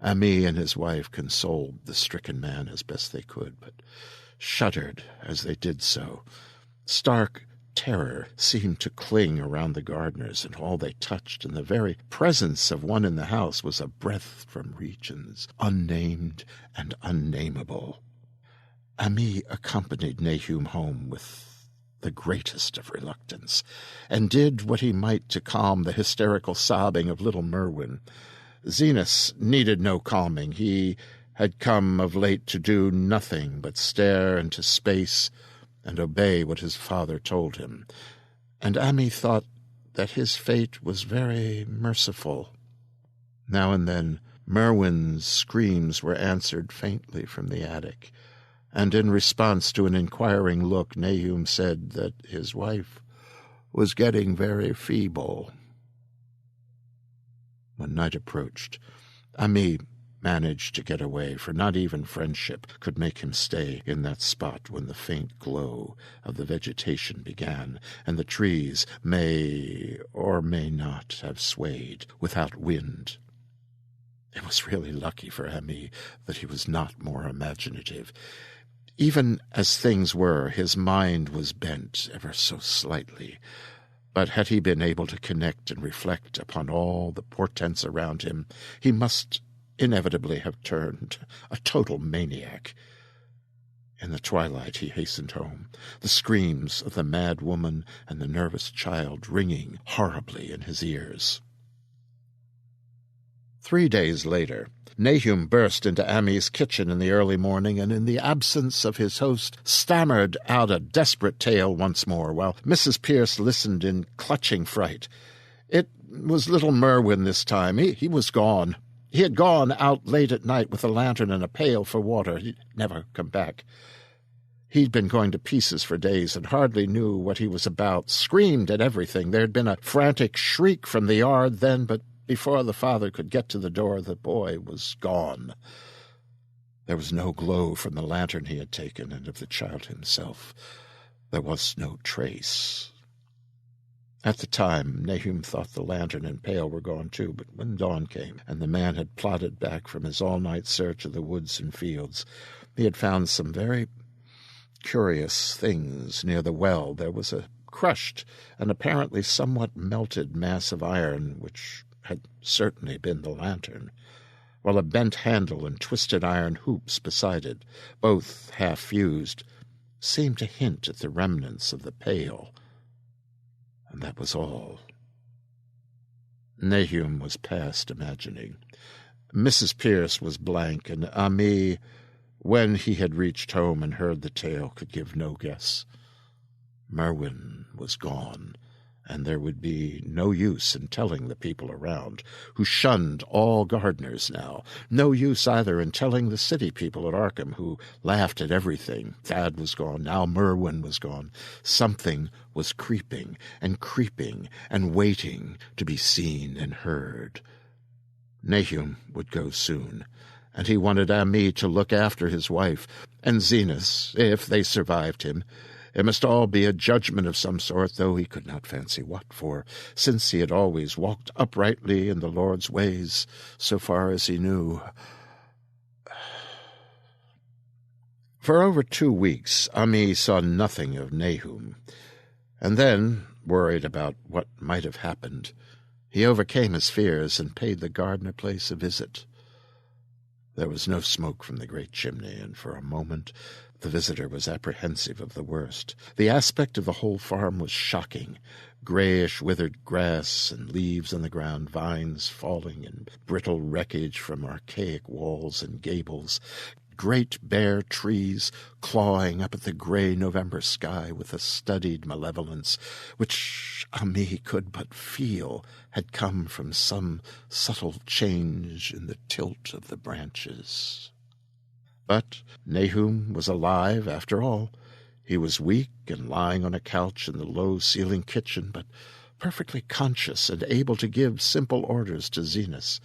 Ami and his wife consoled the stricken man as best they could, but shuddered as they did so. Stark terror seemed to cling around the Gardners, and all they touched, and the very presence of one in the house was a breath from regions unnamed and unnameable. Ami accompanied Nahum home with the greatest of reluctance, and did what he might to calm the hysterical sobbing of little Merwin. Zenas needed no calming. He had come of late to do nothing but stare into space and obey what his father told him, and Ami thought that his fate was very merciful. Now and then Merwin's screams were answered faintly from the attic, and in response to an inquiring look, Nahum said that his wife was getting very feeble. When night approached, Ami managed to get away, for not even friendship could make him stay in that spot when the faint glow of the vegetation began, and the trees may or may not have swayed without wind. It was really lucky for Ami that he was not more imaginative. Even as things were, his mind was bent ever so slightly. But had he been able to connect and reflect upon all the portents around him, he must inevitably have turned a total maniac. In the twilight he hastened home, the screams of the mad woman and the nervous child ringing horribly in his ears. 3 days later, Nahum burst into Ami's kitchen in the early morning and, in the absence of his host, stammered out a desperate tale once more, while Mrs. Pierce listened in clutching fright. It was little Merwin this time. He was gone. He had gone out late at night with a lantern and a pail for water. He'd never come back. He'd been going to pieces for days and hardly knew what he was about, screamed at everything. There had been a frantic shriek from the yard then, but before the father could get to the door, the boy was gone. There was no glow from the lantern he had taken, and of the child himself there was no trace. At the time, Nahum thought the lantern and pail were gone too, but when dawn came and the man had plodded back from his all-night search of the woods and fields, he had found some very curious things near the well. There was a crushed and apparently somewhat melted mass of iron, which had certainly been the lantern, while a bent handle and twisted iron hoops beside it, both half-fused, seemed to hint at the remnants of the pail. And that was all. Nahum was past imagining. Mrs. Pierce was blank, and Ami, when he had reached home and heard the tale, could give no guess. Merwin was gone, and there would be no use in telling the people around, who shunned all gardeners now. No use either in telling the city people at Arkham, who laughed at everything. Thad was gone. Now Merwin was gone. Something was creeping and waiting to be seen and heard. Nahum would go soon, and he wanted Ami to look after his wife and Zenas, if they survived him. It must all be a judgment of some sort, though he could not fancy what, for since he had always walked uprightly in the Lord's ways, so far as he knew. For over 2 weeks, Ami saw nothing of Nahum, and then, worried about what might have happened, he overcame his fears and paid the gardener place a visit. There was no smoke from the great chimney, and for a moment the visitor was apprehensive of the worst. The aspect of the whole farm was shocking. Grayish withered grass and leaves on the ground, vines falling and brittle wreckage from archaic walls and gables, great bare trees clawing up at the gray November sky with a studied malevolence which Ami could but feel had come from some subtle change in the tilt of the branches. But Nahum was alive after all. He was weak and lying on a couch in the low-ceilinged kitchen, but perfectly conscious and able to give simple orders to Zenas.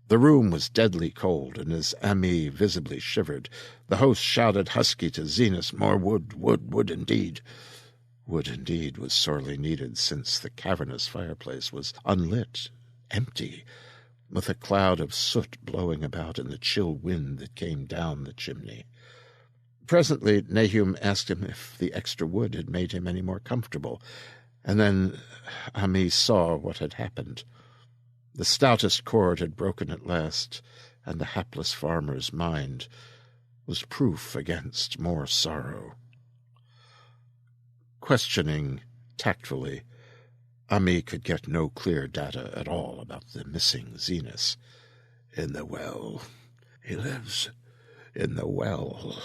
The room was deadly cold, and as Ami visibly shivered, the host shouted husky to Zenas, "More wood, wood indeed." Wood indeed was sorely needed, since the cavernous fireplace was unlit, empty, with a cloud of soot blowing about in the chill wind that came down the chimney. Presently Nahum asked him if the extra wood had made him any more comfortable, and then Ami saw what had happened. The stoutest cord had broken at last, and the hapless farmer's mind was proof against more sorrow. Questioning tactfully, Ami could get no clear data at all about the missing Zenas. "In the well. He lives in the well,"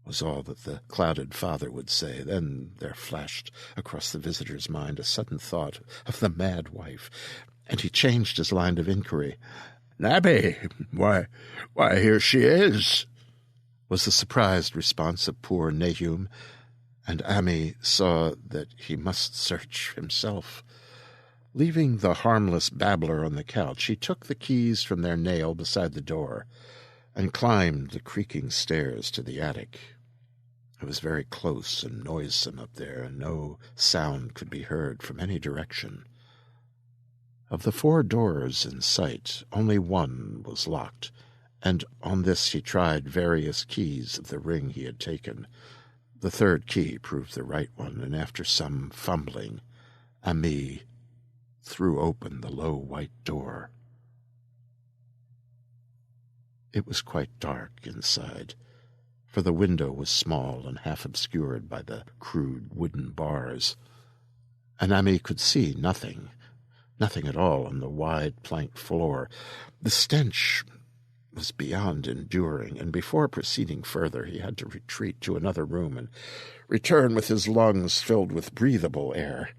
was all that the clouded father would say. Then there flashed across the visitor's mind a sudden thought of the mad wife, and he changed his line of inquiry. "Nabby, why, here she is," was the surprised response of poor Nahum, and Ami saw that he must search himself. Leaving the harmless babbler on the couch, he took the keys from their nail beside the door and climbed the creaking stairs to the attic. It was very close and noisome up there, and no sound could be heard from any direction. Of the 4 doors in sight, only one was locked, and on this he tried various keys of the ring he had taken. The 3rd key proved the right one, and after some fumbling, Ami threw open the low white door. It was quite dark inside, for the window was small and half obscured by the crude wooden bars, and Ami could see nothing at all on the wide planked floor. The stench was beyond enduring, and before proceeding further he had to retreat to another room and return with his lungs filled with breathable air.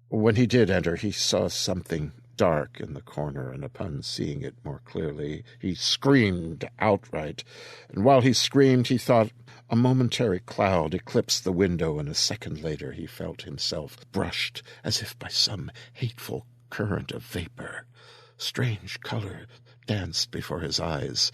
When he did enter, he saw something dark in the corner, and upon seeing it more clearly, he screamed outright. And while he screamed, he thought a momentary cloud eclipsed the window, and a second later he felt himself brushed as if by some hateful current of vapor. Strange color danced before his eyes,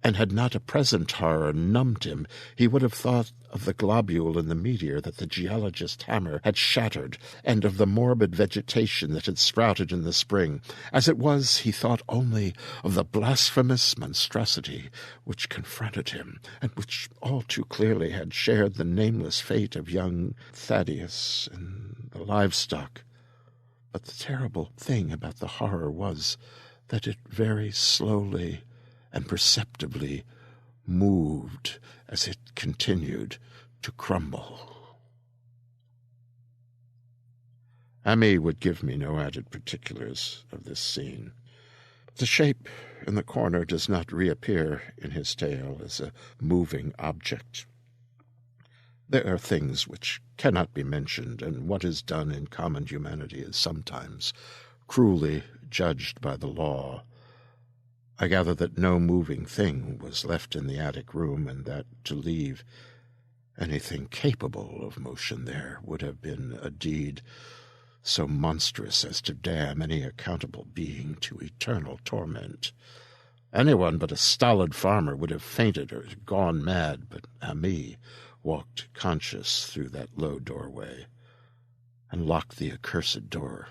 and had not a present horror numbed him, he would have thought of the globule in the meteor that the geologist's hammer had shattered, and of the morbid vegetation that had sprouted in the spring. As it was, he thought only of the blasphemous monstrosity which confronted him, and which all too clearly had shared the nameless fate of young Thaddeus and the livestock. But the terrible thing about the horror was that it very slowly and perceptibly moved as it continued to crumble. Ami would give me no added particulars of this scene. The shape in the corner does not reappear in his tale as a moving object. There are things which cannot be mentioned, and what is done in common humanity is sometimes cruelly judged by the law. I gather that no moving thing was left in the attic room, and that to leave anything capable of motion there would have been a deed so monstrous as to damn any accountable being to eternal torment. Anyone but a stolid farmer would have fainted or gone mad, but Ami walked conscious through that low doorway and locked the accursed door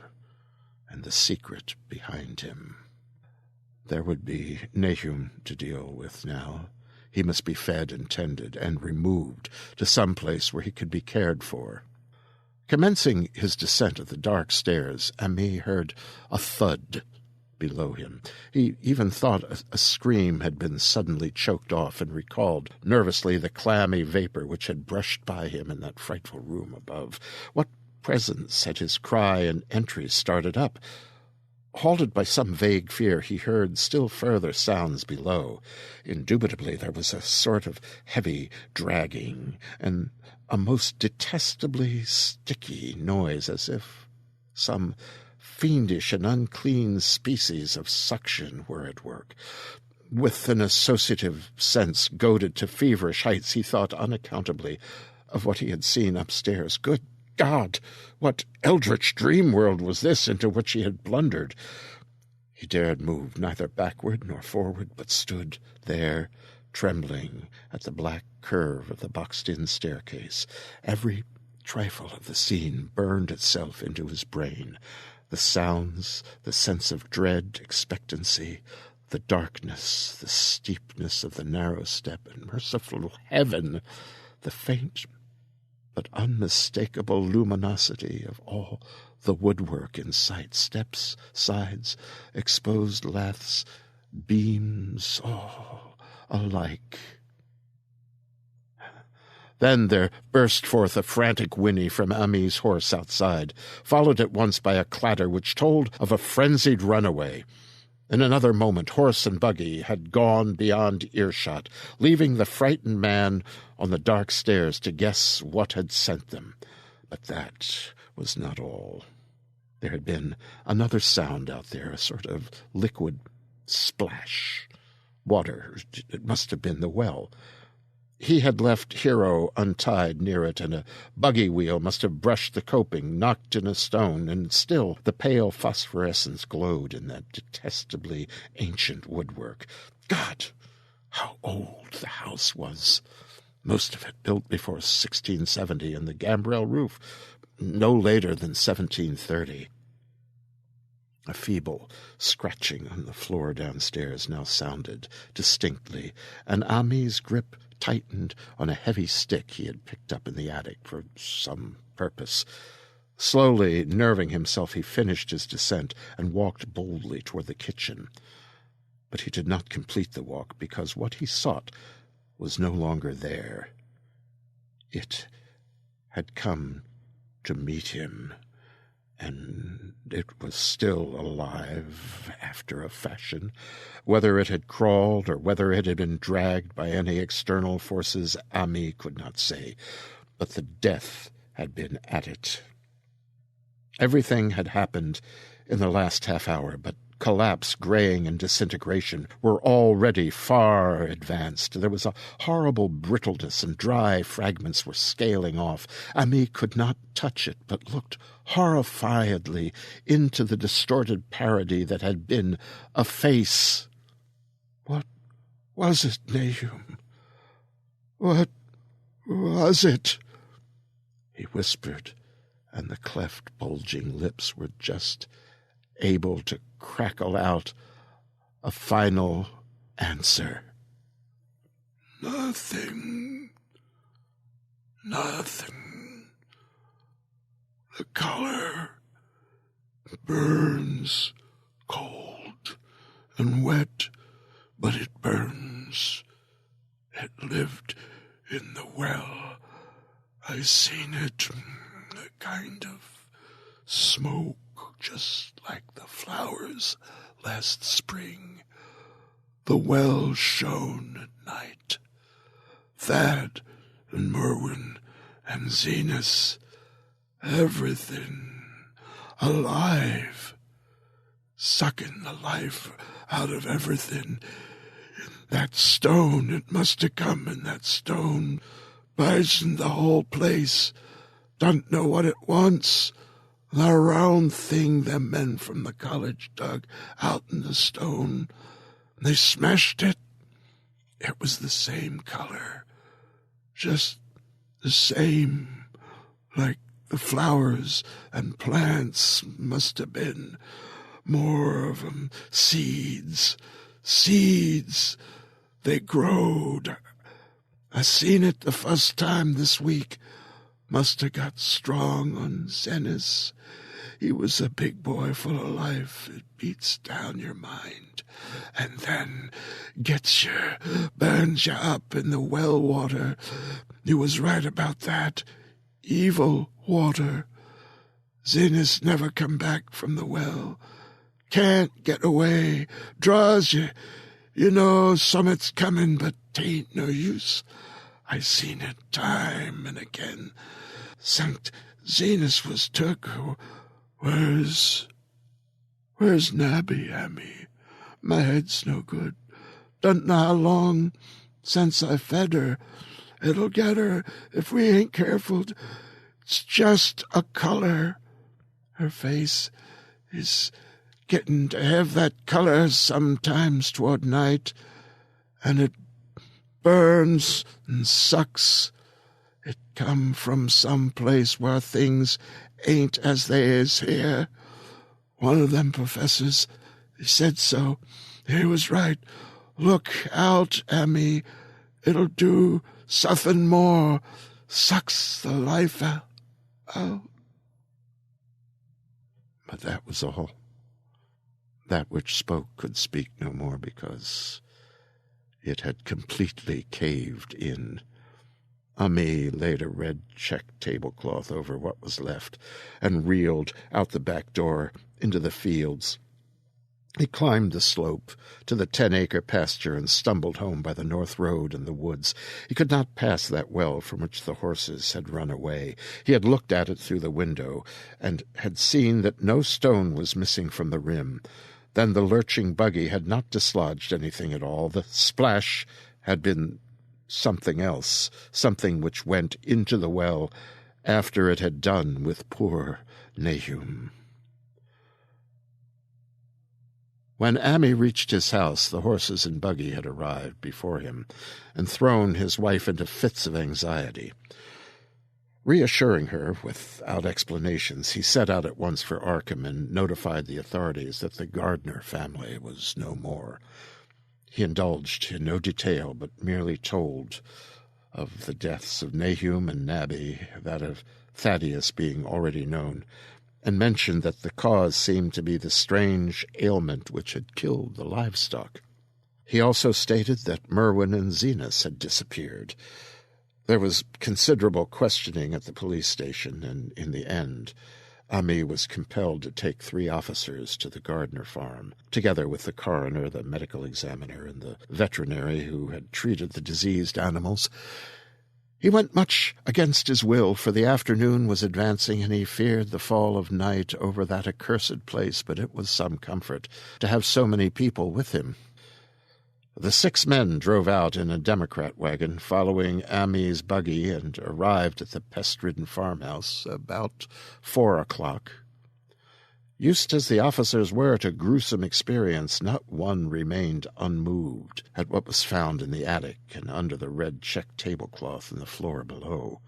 and the secret behind him. There would be Nahum to deal with now. He must be fed and tended and removed to some place where he could be cared for. Commencing his descent of the dark stairs, Ami heard a thud below him. He even thought a scream had been suddenly choked off, and recalled nervously the clammy vapor which had brushed by him in that frightful room above. What presence had his cry and entry started up? Halted by some vague fear, he heard still further sounds below. Indubitably there was a sort of heavy dragging, and a most detestably sticky noise, as if some fiendish and unclean species of suction were at work. With an associative sense goaded to feverish heights, he thought unaccountably of what he had seen upstairs. Good God, what eldritch dream world was this into which he had blundered? He dared move neither backward nor forward, but stood there, trembling at the black curve of the boxed-in staircase. Every trifle of the scene burned itself into his brain. The sounds, the sense of dread, expectancy, the darkness, the steepness of the narrow step, and merciful heaven, the faint but unmistakable luminosity of all the woodwork in sight, steps, sides, exposed laths, beams, all alike. Then there burst forth a frantic whinny from Ami's horse outside, followed at once by a clatter which told of a frenzied runaway. In another moment, horse and buggy had gone beyond earshot, leaving the frightened man on the dark stairs to guess what had sent them. But that was not all. There had been another sound out there, a sort of liquid splash. Water. It must have been the well. He had left Hero untied near it, and a buggy wheel must have brushed the coping, knocked in a stone, and still the pale phosphorescence glowed in that detestably ancient woodwork. God, how old the house was! Most of it built before 1670, and the gambrel roof no later than 1730. A feeble scratching on the floor downstairs now sounded distinctly, and Ami's grip tightened on a heavy stick he had picked up in the attic for some purpose. Slowly nerving himself, he finished his descent and walked boldly toward the kitchen. But he did not complete the walk, because what he sought was no longer there. It had come to meet him, and it was still alive after a fashion. Whether it had crawled or whether it had been dragged by any external forces, Ami could not say, but the death had been at it. Everything had happened in the last half hour, but collapse, graying, and disintegration were already far advanced. There was a horrible brittleness, and dry fragments were scaling off. Ami could not touch it, but looked horrifiedly into the distorted parody that had been a face. What was it, Nahum? What was it? He whispered, and the cleft, bulging lips were just able to crackle out a final answer. Nothing. Nothing. The color burns cold and wet, but it burns. It lived in the well. I seen it. A kind of smoke, just like the flowers last spring. The well shone at night. Thad and Merwin and Zenas, everything alive, sucking the life out of everything. That stone, it must have come in that stone, poisoned the whole place. Don't know what it wants. The round thing them men from the college dug out in the stone. They smashed it. It was the same color. Just the same, like the flowers and plants must have been. More of 'em. Seeds. Seeds. They growed. I seen it the first time this week. Must have got strong on Zenas. He was a big boy full of life. It beats down your mind, and then gets you, burns you up in the well water. He was right about that. Evil water. Zenas never come back from the well. Can't get away. Draws you. You know summit's coming, but 'tain't no use. I seen it time and again. Sankt Zenas was took. Where's Nabby, Ami? My head's no good. Don't know how long since I fed her. It'll get her if we ain't careful. It's just a color. Her face is getting to have that color sometimes toward night, and it burns and sucks. It come from some place where things ain't as they is here. One of them professors, he said so. He was right. Look out, Ami. It'll do something more. Sucks the life out. But that was all. That which spoke could speak no more, because it had completely caved in. Ami laid a red check tablecloth over what was left and reeled out the back door into the fields. He climbed the slope to the 10-acre pasture and stumbled home by the north road and the woods. He could not pass that well from which the horses had run away. He had looked at it through the window and had seen that no stone was missing from the rim. Then the lurching buggy had not dislodged anything at all. The splash had been something else, something which went into the well after it had done with poor Nahum. When Ami reached his house, the horses and buggy had arrived before him and thrown his wife into fits of anxiety. Reassuring her without explanations, he set out at once for Arkham and notified the authorities that the Gardner family was no more. He indulged in no detail, but merely told of the deaths of Nahum and Nabby, that of Thaddeus being already known, and mentioned that the cause seemed to be the strange ailment which had killed the livestock. He also stated that Merwin and Zenas had disappeared. There was considerable questioning at the police station, and in the end, Ami was compelled to take 3 officers to the Gardner farm, together with the coroner, the medical examiner, and the veterinary who had treated the diseased animals. He went much against his will, for the afternoon was advancing, and he feared the fall of night over that accursed place, but it was some comfort to have so many people with him. The 6 men drove out in a Democrat wagon, following Ami's buggy, and arrived at the pest-ridden farmhouse about 4 o'clock. Used as the officers were to gruesome experience, not one remained unmoved at what was found in the attic and under the red check tablecloth in the floor below.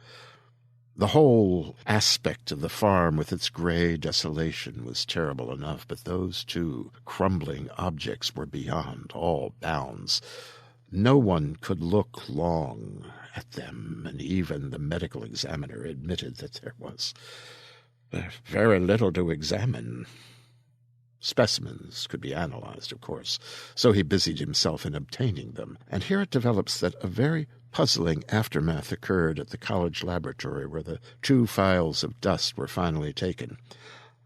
The whole aspect of the farm with its gray desolation was terrible enough, but those 2 crumbling objects were beyond all bounds. No one could look long at them, and even the medical examiner admitted that there was very little to examine. Specimens could be analyzed, of course, so he busied himself in obtaining them, and here it develops that a very puzzling aftermath occurred at the college laboratory where the 2 files of dust were finally taken.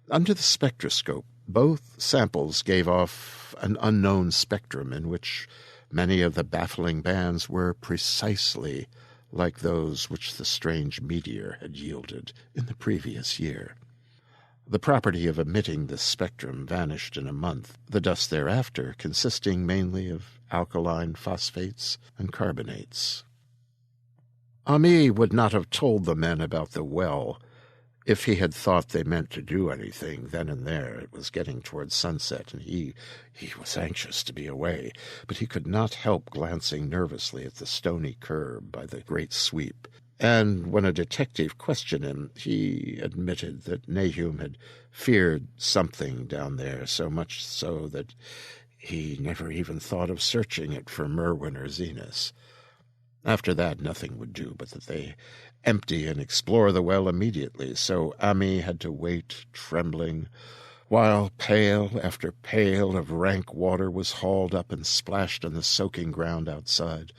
Under the spectroscope, both samples gave off an unknown spectrum in which many of the baffling bands were precisely like those which the strange meteor had yielded in the previous year. The property of emitting this spectrum vanished in a month, the dust thereafter consisting mainly of alkaline phosphates and carbonates. Ami would not have told the men about the well if he had thought they meant to do anything then and there. It was getting towards sunset, and he was anxious to be away, but he could not help glancing nervously at the stony curb by the great sweep. And when a detective questioned him, he admitted that Nahum had feared something down there, so much so that he never even thought of searching it for Merwin or Zenas. After that, nothing would do but that they empty and explore the well immediately, so Ami had to wait, trembling, while pail after pail of rank water was hauled up and splashed on the soaking ground outside.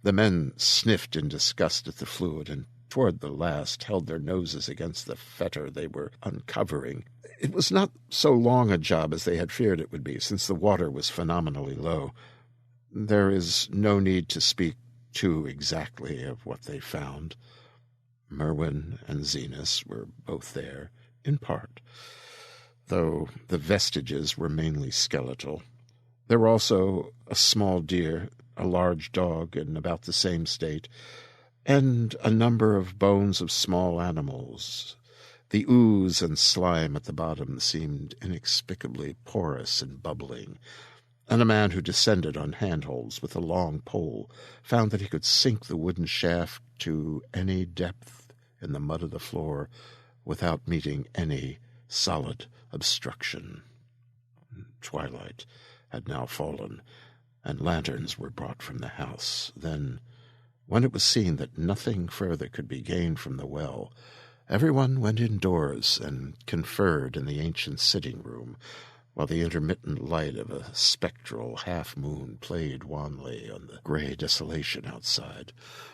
The men sniffed in disgust at the fluid, and toward the last held their noses against the fetor they were uncovering. It was not so long a job as they had feared it would be, since the water was phenomenally low. There is no need to speak too exactly of what they found. Merwin and Zenas were both there, in part, though the vestiges were mainly skeletal. There were also a small deer, a large dog in about the same state, and a number of bones of small animals. The ooze and slime at the bottom seemed inexplicably porous and bubbling, and a man who descended on handholds with a long pole found that he could sink the wooden shaft to any depth in the mud of the floor without meeting any solid obstruction. Twilight had now fallen, and lanterns were brought from the house. Then, when it was seen that nothing further could be gained from the well, everyone went indoors and conferred in the ancient sitting-room, while the intermittent light of a spectral half-moon played wanly on the gray desolation outside.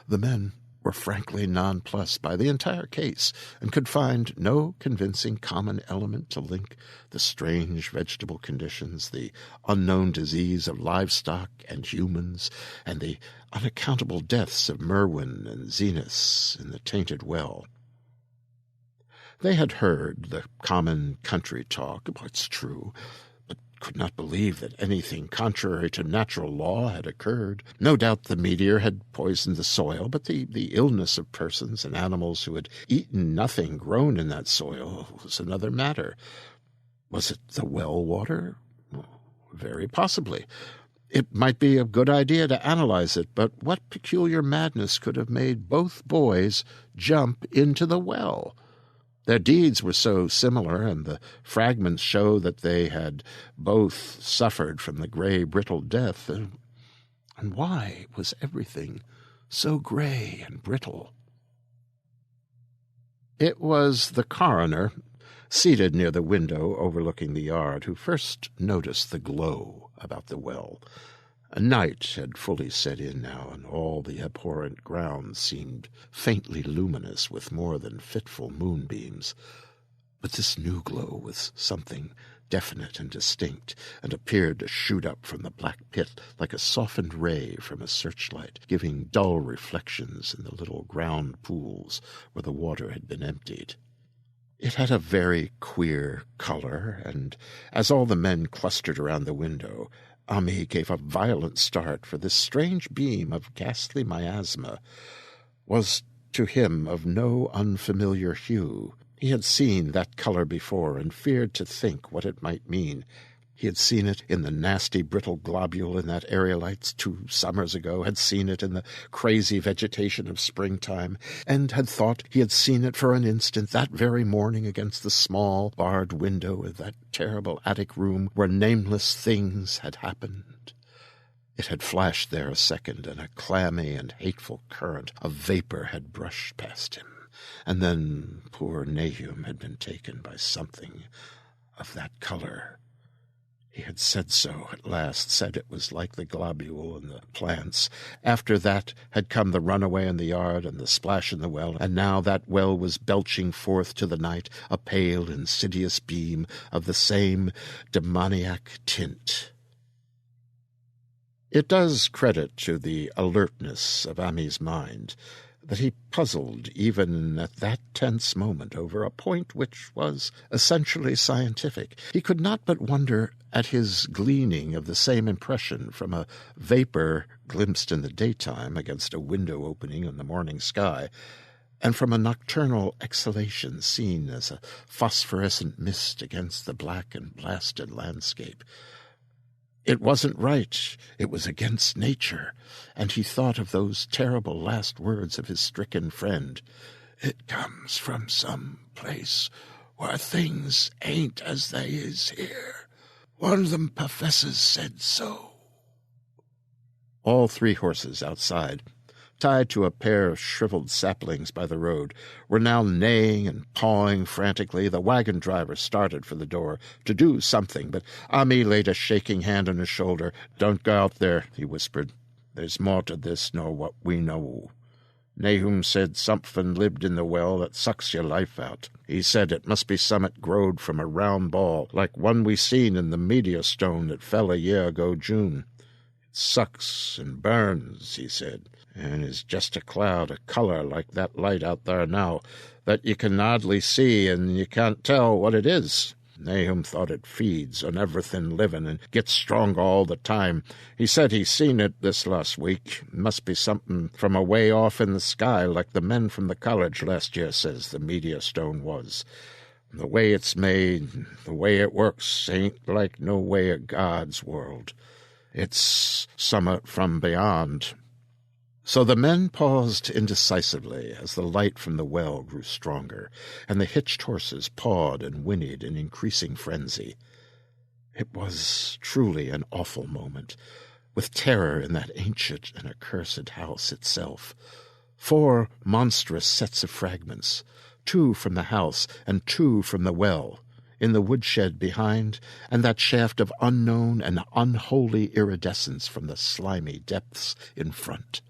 The men were frankly nonplussed by the entire case, and could find no convincing common element to link the strange vegetable conditions, the unknown disease of livestock and humans, and the unaccountable deaths of Merwin and Zenas in the tainted well. They had heard the common country talk, it's true, but could not believe that anything contrary to natural law had occurred. No doubt the meteor had poisoned the soil, but the illness of persons and animals who had eaten nothing grown in that soil was another matter. Was it the well water? Very possibly. It might be a good idea to analyze it, but what peculiar madness could have made both boys jump into the well? Their deeds were so similar, and the fragments show that they had both suffered from the gray, brittle death. And why was everything so gray and brittle? It was the coroner, seated near the window overlooking the yard, who first noticed the glow about the well. A night had fully set in now, and all the abhorrent ground seemed faintly luminous with more than fitful moonbeams. But this new glow was something definite and distinct, and appeared to shoot up from the black pit like a softened ray from a searchlight, giving dull reflections in the little ground pools where the water had been emptied. It had a very queer color, and as all the men clustered around the window, Ami gave a violent start, for this strange beam of ghastly miasma was to him of no unfamiliar hue. He had seen that color before, and feared to think what it might mean. He had seen it in the nasty brittle globule in that aerolites 2 summers ago, had seen it in the crazy vegetation of springtime, and had thought he had seen it for an instant that very morning against the small barred window of that terrible attic room where nameless things had happened. It had flashed there a second, and a clammy and hateful current of vapor had brushed past him, and then poor Nahum had been taken by something of that color. He had said so at last, said it was like the globule in the plants. After that had come the runaway in the yard and the splash in the well, and now that well was belching forth to the night a pale, insidious beam of the same demoniac tint. It does credit to the alertness of Ami's mind that he puzzled even at that tense moment over a point which was essentially scientific. He could not but wonder at his gleaning of the same impression from a vapor glimpsed in the daytime against a window opening in the morning sky, and from a nocturnal exhalation seen as a phosphorescent mist against the black and blasted landscape. It wasn't right. It was against nature. And he thought of those terrible last words of his stricken friend. It comes from some place where things ain't as they is here. One of them professors said so. All 3 horses outside, tied to a pair of shriveled saplings by the road, were now neighing and pawing frantically. The wagon driver started for the door to do something, but Ami laid a shaking hand on his shoulder. "Don't go out there," he whispered. "There's more to this nor what we know. Nahum said something lived in the well that sucks your life out. He said it must be summat growed from a round ball, like one we seen in the meteor stone that fell a year ago June. It sucks and burns, he said, and is just a cloud of colour like that light out there now, that you can hardly see and you can't tell what it is. Nahum thought it feeds on everything living and gets stronger all the time. He said he seen it this last week. It must be something from away off in the sky, like the men from the college last year says the meteor stone was. The way it's made, the way it works, ain't like no way of God's world. It's summat from beyond." So the men paused indecisively as the light from the well grew stronger, and the hitched horses pawed and whinnied in increasing frenzy. It was truly an awful moment, with terror in that ancient and accursed house itself. 4 monstrous sets of fragments, 2 from the house and 2 from the well, in the woodshed behind, and that shaft of unknown and unholy iridescence from the slimy depths in front.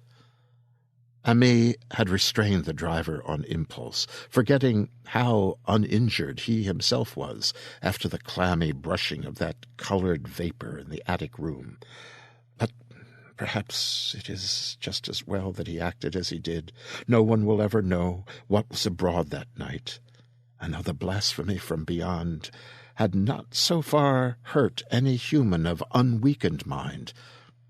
Ami had restrained the driver on impulse, forgetting how uninjured he himself was after the clammy brushing of that colored vapor in the attic room. But perhaps it is just as well that he acted as he did. No one will ever know what was abroad that night. Another blasphemy from beyond had not so far hurt any human of unweakened mind.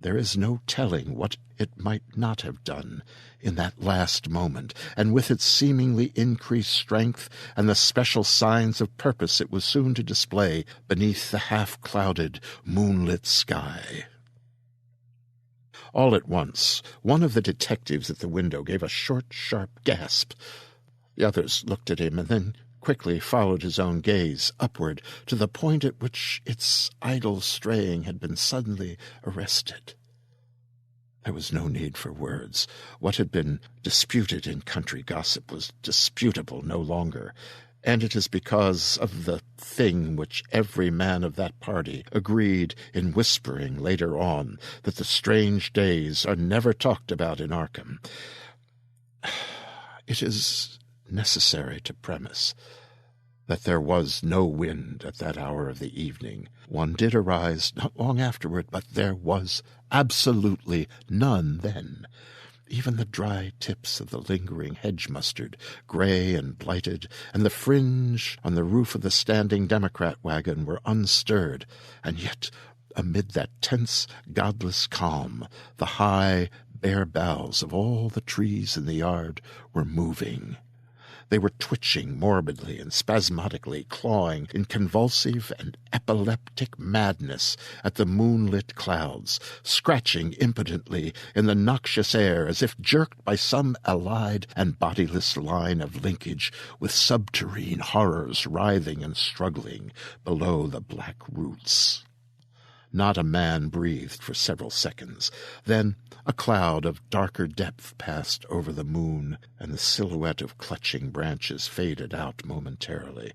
There is no telling what it might not have done in that last moment, and with its seemingly increased strength and the special signs of purpose it was soon to display beneath the half-clouded, moonlit sky. All at once, one of the detectives at the window gave a short, sharp gasp. The others looked at him and then quickly followed his own gaze upward to the point at which its idle straying had been suddenly arrested. There was no need for words. What had been disputed in country gossip was disputable no longer, and it is because of the thing which every man of that party agreed in whispering later on that the strange days are never talked about in Arkham. It is necessary to premise that there was no wind at that hour of the evening. One did arise not long afterward, but there was absolutely none then. Even the dry tips of the lingering hedge mustard, gray and blighted, and the fringe on the roof of the standing Democrat wagon were unstirred, and yet, amid that tense, godless calm, the high, bare boughs of all the trees in the yard were moving. They were twitching morbidly and spasmodically, clawing in convulsive and epileptic madness at the moonlit clouds, scratching impotently in the noxious air as if jerked by some allied and bodiless line of linkage with subterrene horrors writhing and struggling below the black roots. Not a man breathed for several seconds. Then a cloud of darker depth passed over the moon, and the silhouette of clutching branches faded out momentarily.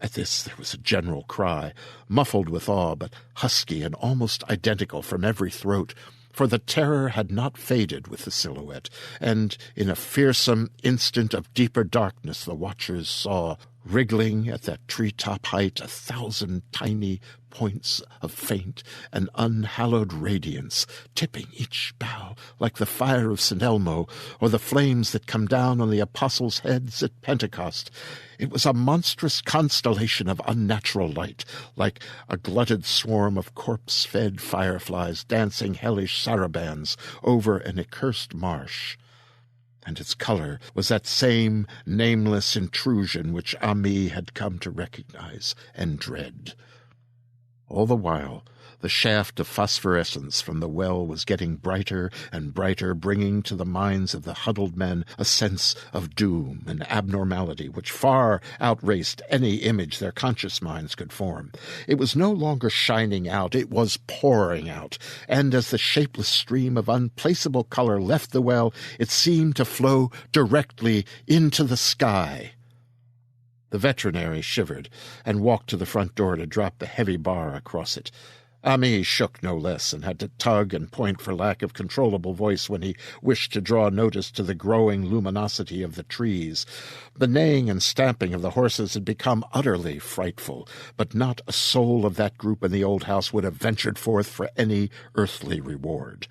At this there was a general cry, muffled with awe, but husky and almost identical from every throat, for the terror had not faded with the silhouette, and in a fearsome instant of deeper darkness the watchers saw, wriggling at that tree-top height, 1,000 tiny points of faint and unhallowed radiance, tipping each bough like the fire of St. Elmo or the flames that come down on the apostles' heads at Pentecost. It was a monstrous constellation of unnatural light, like a glutted swarm of corpse-fed fireflies dancing hellish sarabands over an accursed marsh. And its color was that same nameless intrusion which Ami had come to recognize and dread. All the while, the shaft of phosphorescence from the well was getting brighter and brighter, bringing to the minds of the huddled men a sense of doom and abnormality which far outraced any image their conscious minds could form. It was no longer shining out, it was pouring out, and as the shapeless stream of unplaceable color left the well, it seemed to flow directly into the sky. The veterinary shivered and walked to the front door to drop the heavy bar across it. Ami shook no less, and had to tug and point for lack of controllable voice when he wished to draw notice to the growing luminosity of the trees. The neighing and stamping of the horses had become utterly frightful, but not a soul of that group in the old house would have ventured forth for any earthly reward.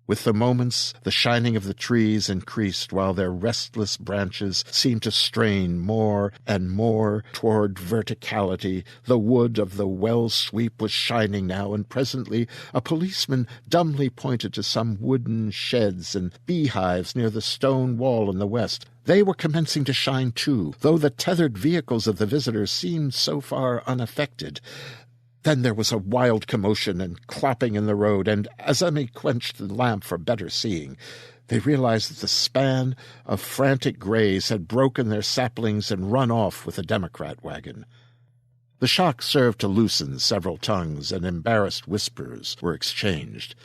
With the moments, the shining of the trees increased, while their restless branches seemed to strain more and more toward verticality. The wood of the well sweep was shining now, and presently a policeman dumbly pointed to some wooden sheds and beehives near the stone wall in the west. They were commencing to shine too, though the tethered vehicles of the visitors seemed so far unaffected. Then there was a wild commotion and clopping in the road, and as Ami quenched the lamp for better seeing, they realized that the span of frantic greys had broken their saplings and run off with the Democrat wagon. The shock served to loosen several tongues, and embarrassed whispers were exchanged.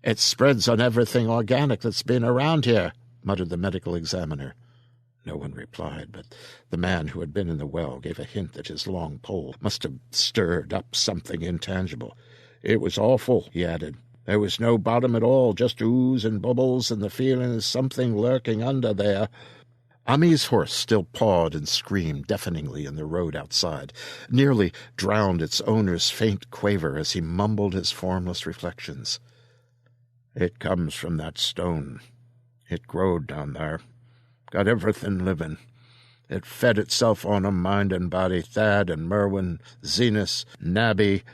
"It spreads on everything organic that's been around here," muttered the medical examiner. No one replied, but the man who had been in the well gave a hint that his long pole must have stirred up something intangible. "It was awful," he added. "There was no bottom at all, just ooze and bubbles, and the feeling of something lurking under there." Ami's horse still pawed and screamed deafeningly in the road outside, nearly drowned its owner's faint quaver as he mumbled his formless reflections. "It comes from that stone. It growed down there. Got everything living. It fed itself on 'em, mind and body. Thad and Merwin, Zenas, Nabby,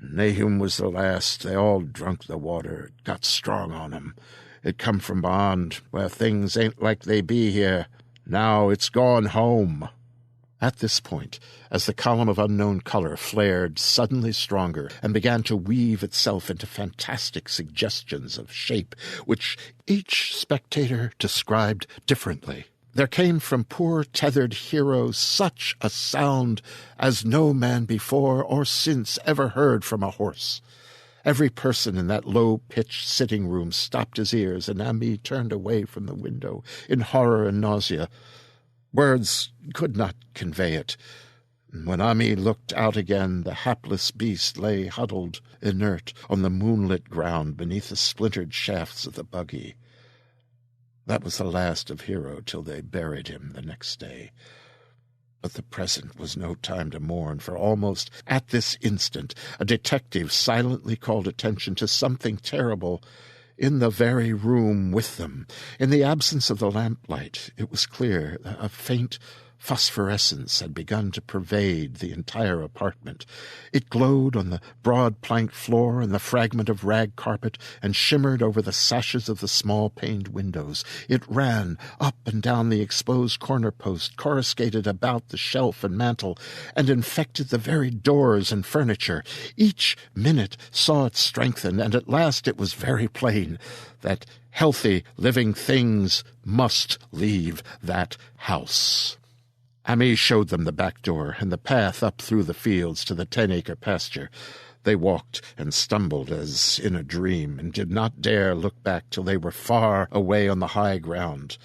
Nahum was the last. They all drunk the water. It got strong on 'em. It come from beyond, where things ain't like they be here. Now it's gone home." At this point, as the column of unknown color flared suddenly stronger and began to weave itself into fantastic suggestions of shape, which each spectator described differently, there came from poor tethered hero such a sound as no man before or since ever heard from a horse. Every person in that low-pitched sitting-room stopped his ears, and Ami turned away from the window in horror and nausea. Words could not convey it. When Ami looked out again, the hapless beast lay huddled, inert, on the moonlit ground beneath the splintered shafts of the buggy. That was the last of Hero till they buried him the next day. But the present was no time to mourn, for almost at this instant a detective silently called attention to something terrible in the very room with them. In the absence of the lamplight, it was clear a faint phosphorescence had begun to pervade the entire apartment. It glowed on the broad planked floor and the fragment of rag carpet, and shimmered over the sashes of the small paned windows. It ran up and down the exposed corner post, coruscated about the shelf and mantel, and infected the very doors and furniture. Each minute saw it strengthen, and at last it was very plain that healthy, living things must leave that house. Ami showed them the back door and the path up through the fields to the 10-acre pasture. They walked and stumbled as in a dream, and did not dare look back till they were far away on the high ground.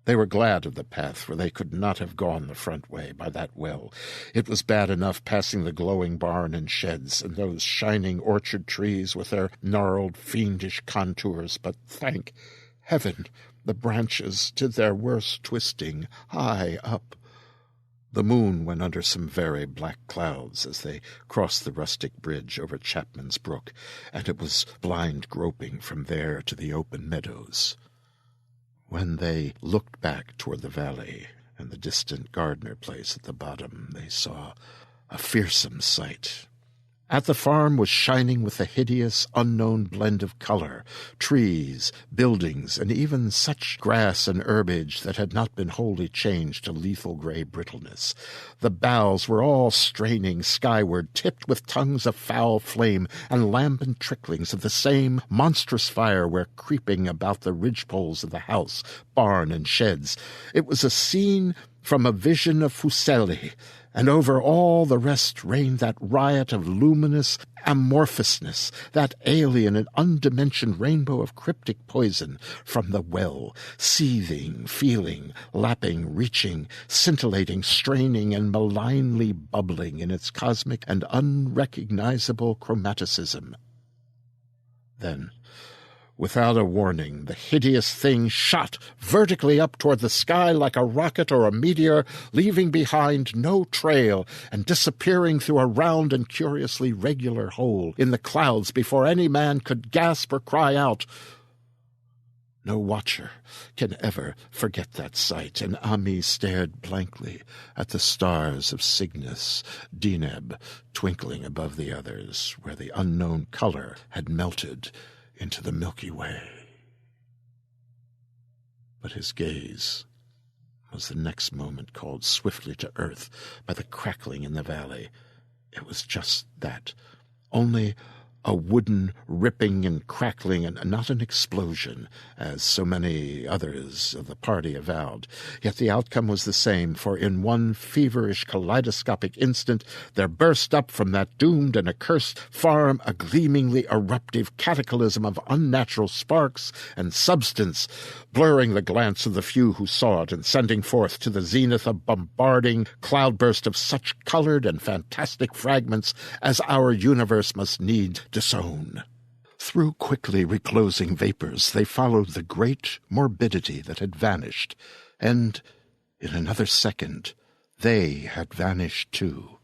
They were glad of the path, for they could not have gone the front way by that well. It was bad enough passing the glowing barn and sheds, and those shining orchard trees with their gnarled, fiendish contours, but thank heaven the branches did their worst twisting high up. The moon went under some very black clouds as they crossed the rustic bridge over Chapman's Brook, and it was blind groping from there to the open meadows. When they looked back toward the valley and the distant Gardner place at the bottom, they saw a fearsome sight. At the farm was shining with a hideous, unknown blend of color, trees, buildings, and even such grass and herbage that had not been wholly changed to lethal gray brittleness. The boughs were all straining skyward, tipped with tongues of foul flame, and lambent tricklings of the same monstrous fire were creeping about the ridgepoles of the house, barn, and sheds. It was a scene from a vision of Fuseli, and over all the rest reigned that riot of luminous amorphousness, that alien and undimensioned rainbow of cryptic poison from the well, seething, feeling, lapping, reaching, scintillating, straining, and malignly bubbling in its cosmic and unrecognizable chromaticism. Then, without a warning, the hideous thing shot vertically up toward the sky like a rocket or a meteor, leaving behind no trail and disappearing through a round and curiously regular hole in the clouds before any man could gasp or cry out. No watcher can ever forget that sight, and Ami stared blankly at the stars of Cygnus, Deneb, twinkling above the others, where the unknown color had melted into the Milky Way. But his gaze was the next moment called swiftly to earth by the crackling in the valley. It was just that, only a wooden ripping and crackling, and not an explosion, as so many others of the party avowed. Yet the outcome was the same, for in one feverish kaleidoscopic instant there burst up from that doomed and accursed farm a gleamingly eruptive cataclysm of unnatural sparks and substance, blurring the glance of the few who saw it, and sending forth to the zenith a bombarding cloudburst of such colored and fantastic fragments as our universe must need disown. Through quickly reclosing vapors they followed the great morbidity that had vanished, and in another second they had vanished too.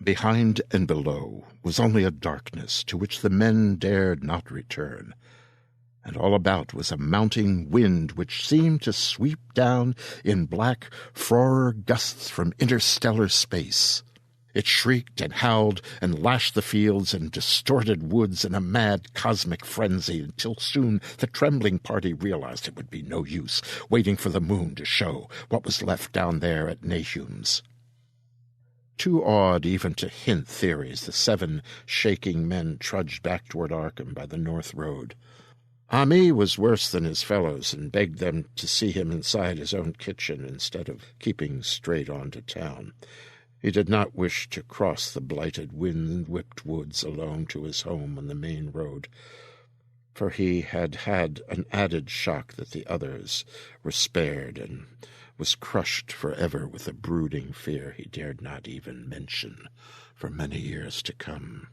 Behind and below was only a darkness to which the men dared not return, and all about was a mounting wind which seemed to sweep down in black frore gusts from interstellar space. It shrieked and howled and lashed the fields and distorted woods in a mad cosmic frenzy until soon the trembling party realized it would be no use waiting for the moon to show what was left down there at Nahum's. Too awed even to hint theories, the 7 shaking men trudged back toward Arkham by the north road. Ami was worse than his fellows and begged them to see him inside his own kitchen instead of keeping straight on to town. He did not wish to cross the blighted, wind-whipped woods alone to his home on the main road, for he had had an added shock that the others were spared and was crushed forever with a brooding fear he dared not even mention for many years to come.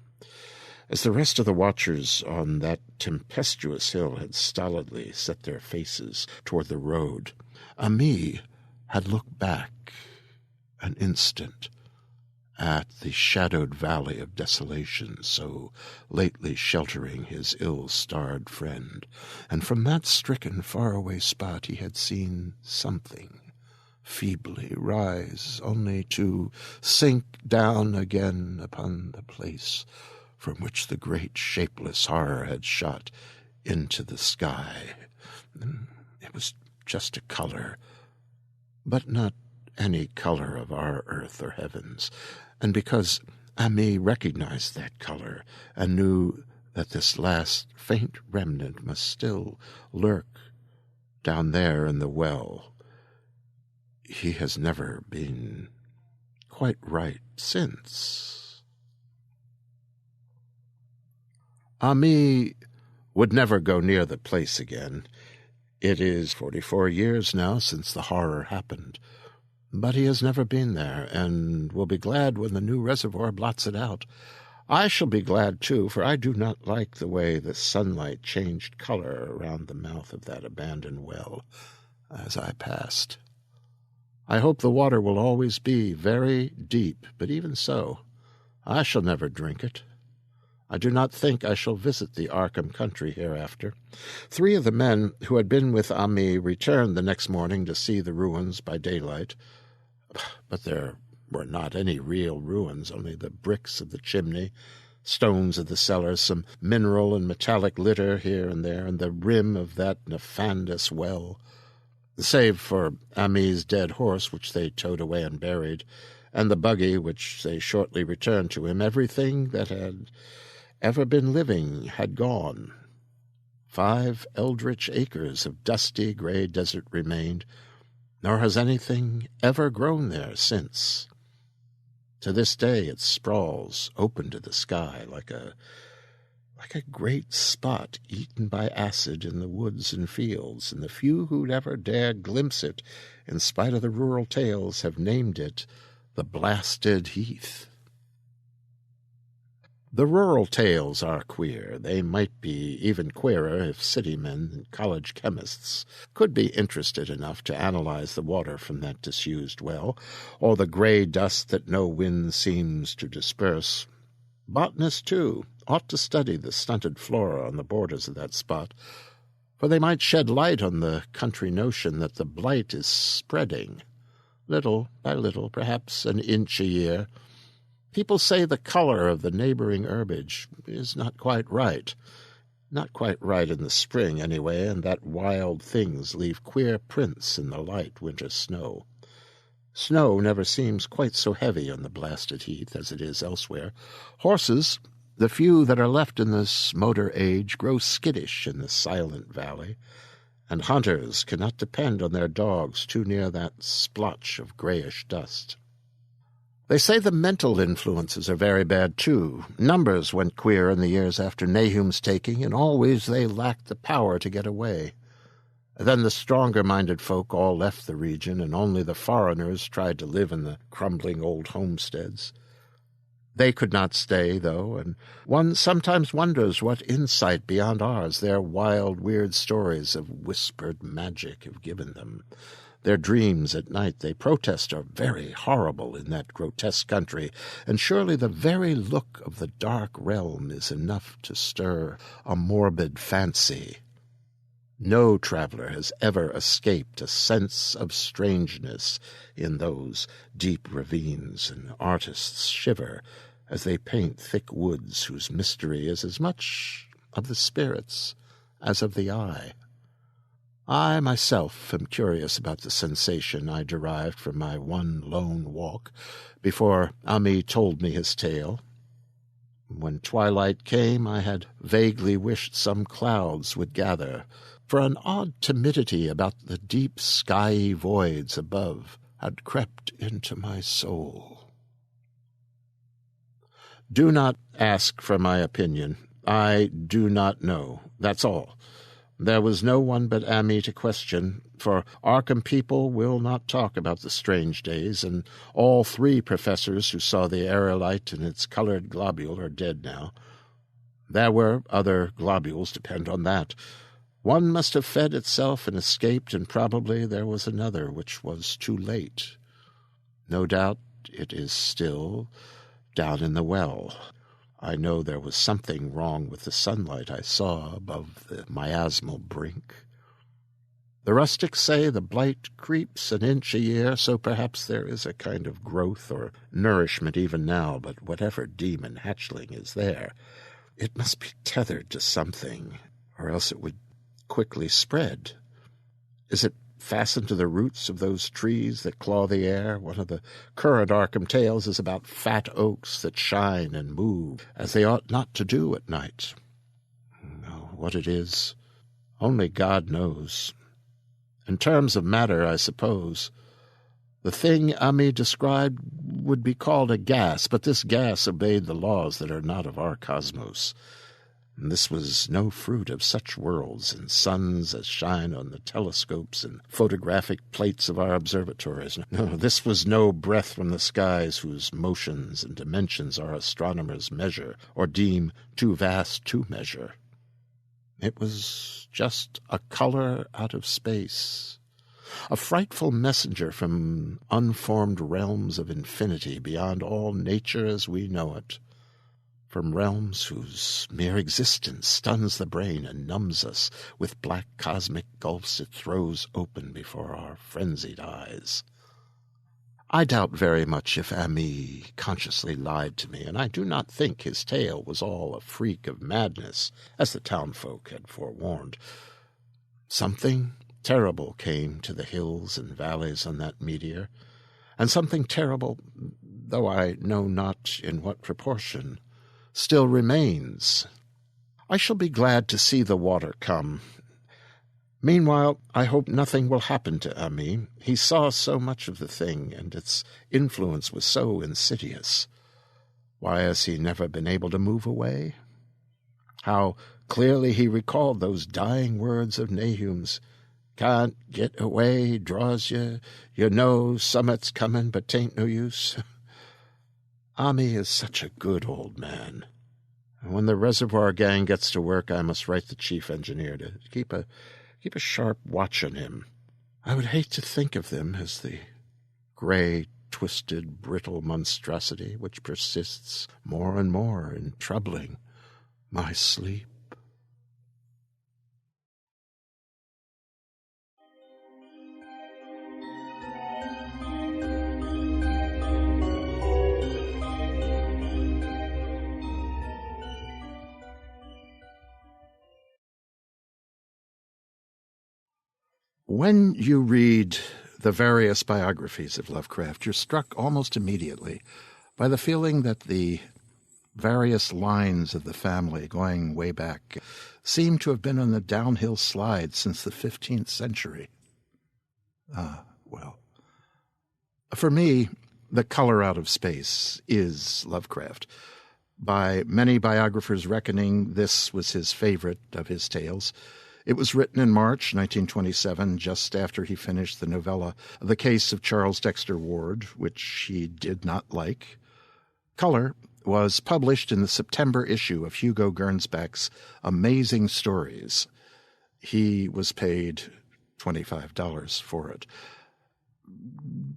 As the rest of the watchers on that tempestuous hill had stolidly set their faces toward the road, Ami had looked back an instant at the shadowed valley of desolation so lately sheltering his ill-starred friend, and from that stricken faraway spot he had seen something feebly rise, only to sink down again upon the place from which the great shapeless horror had shot into the sky. It was just a color, but not any color of our earth or heavens, and because Ami recognized that color and knew that this last faint remnant must still lurk down there in the well, he has never been quite right since. Ami would never go near the place again. It is 44 years now since the horror happened, but he has never been there, and will be glad when the new reservoir blots it out. I shall be glad, too, for I do not like the way the sunlight changed color around the mouth of that abandoned well as I passed. I hope the water will always be very deep, but even so, I shall never drink it. I do not think I shall visit the Arkham country hereafter. 3 of the men who had been with Ami returned the next morning to see the ruins by daylight, but there were not any real ruins, only the bricks of the chimney, stones of the cellar, some mineral and metallic litter here and there, and the rim of that nefandous well. Save for Ami's dead horse, which they towed away and buried, and the buggy, which they shortly returned to him, everything that had ever been living had gone. 5 eldritch acres of dusty gray desert remained, nor has anything ever grown there since. To this day it sprawls open to the sky like a great spot eaten by acid in the woods and fields, and the few who'd ever dared glimpse it, in spite of the rural tales, have named it the Blasted Heath. The rural tales are queer. They might be even queerer if city men and college chemists could be interested enough to analyze the water from that disused well, or the gray dust that no wind seems to disperse. Botanists, too, ought to study the stunted flora on the borders of that spot, for they might shed light on the country notion that the blight is spreading, little by little, perhaps an inch a year. People say the color of the neighboring herbage is not quite right. Not quite right in the spring, anyway, and that wild things leave queer prints in the light winter snow. Snow never seems quite so heavy on the Blasted Heath as it is elsewhere. Horses, the few that are left in this motor age, grow skittish in the silent valley, and hunters cannot depend on their dogs too near that splotch of grayish dust. They say the mental influences are very bad, too. Numbers went queer in the years after Nahum's taking, and always they lacked the power to get away. Then the stronger-minded folk all left the region, and only the foreigners tried to live in the crumbling old homesteads. They could not stay, though, and one sometimes wonders what insight beyond ours their wild, weird stories of whispered magic have given them. Their dreams at night, they protest, are very horrible in that grotesque country, and surely the very look of the dark realm is enough to stir a morbid fancy. No traveler has ever escaped a sense of strangeness in those deep ravines, and artists shiver as they paint thick woods whose mystery is as much of the spirits as of the eye. I myself am curious about the sensation I derived from my one lone walk before Ami told me his tale. When twilight came, I had vaguely wished some clouds would gather, for an odd timidity about the deep skyey voids above had crept into my soul. Do not ask for my opinion. I do not know. That's all. There was no one but Ami to question, for Arkham people will not talk about the strange days, and all 3 professors who saw the aerolite and its colored globule are dead now. There were other globules, depend on that. One must have fed itself and escaped, and probably there was another which was too late. No doubt it is still down in the well. I know there was something wrong with the sunlight I saw above the miasmal brink. The rustics say the blight creeps an inch a year, so perhaps there is a kind of growth or nourishment even now, but whatever demon hatchling is there, it must be tethered to something, or else it would quickly spread. Is it fastened to the roots of those trees that claw the air? One of the current Arkham tales is about fat oaks that shine and move as they ought not to do at night. What it is, only God knows. In terms of matter, I suppose, the thing Ami described would be called a gas, but this gas obeyed the laws that are not of our cosmos. And this was no fruit of such worlds and suns as shine on the telescopes and photographic plates of our observatories. No, this was no breath from the skies whose motions and dimensions our astronomers measure or deem too vast to measure. It was just a color out of space, a frightful messenger from unformed realms of infinity beyond all nature as we know it, from realms whose mere existence stuns the brain and numbs us with black cosmic gulfs it throws open before our frenzied eyes. I doubt very much if Ami consciously lied to me, and I do not think his tale was all a freak of madness, as the townfolk had forewarned. Something terrible came to the hills and valleys on that meteor, and something terrible, though I know not in what proportion, still remains. I shall be glad to see the water come. Meanwhile, I hope nothing will happen to Ami. He saw so much of the thing, and its influence was so insidious. Why has he never been able to move away? How clearly he recalled those dying words of Nahum's, "Can't get away, draws you know summit's coming, but 'tain't no use." Ami is such a good old man. And when the reservoir gang gets to work, I must write the chief engineer to keep a sharp watch on him. I would hate to think of them as the gray, twisted, brittle monstrosity which persists more and more in troubling my sleep. When you read the various biographies of Lovecraft, you're struck almost immediately by the feeling that the various lines of the family going way back seem to have been on the downhill slide since the 15th century. For me, The Color Out of Space is Lovecraft. By many biographers' reckoning, this was his favorite of his tales. It was written in March 1927, just after he finished the novella The Case of Charles Dexter Ward, which he did not like. Color was published in the September issue of Hugo Gernsback's Amazing Stories. He was paid $25 for it.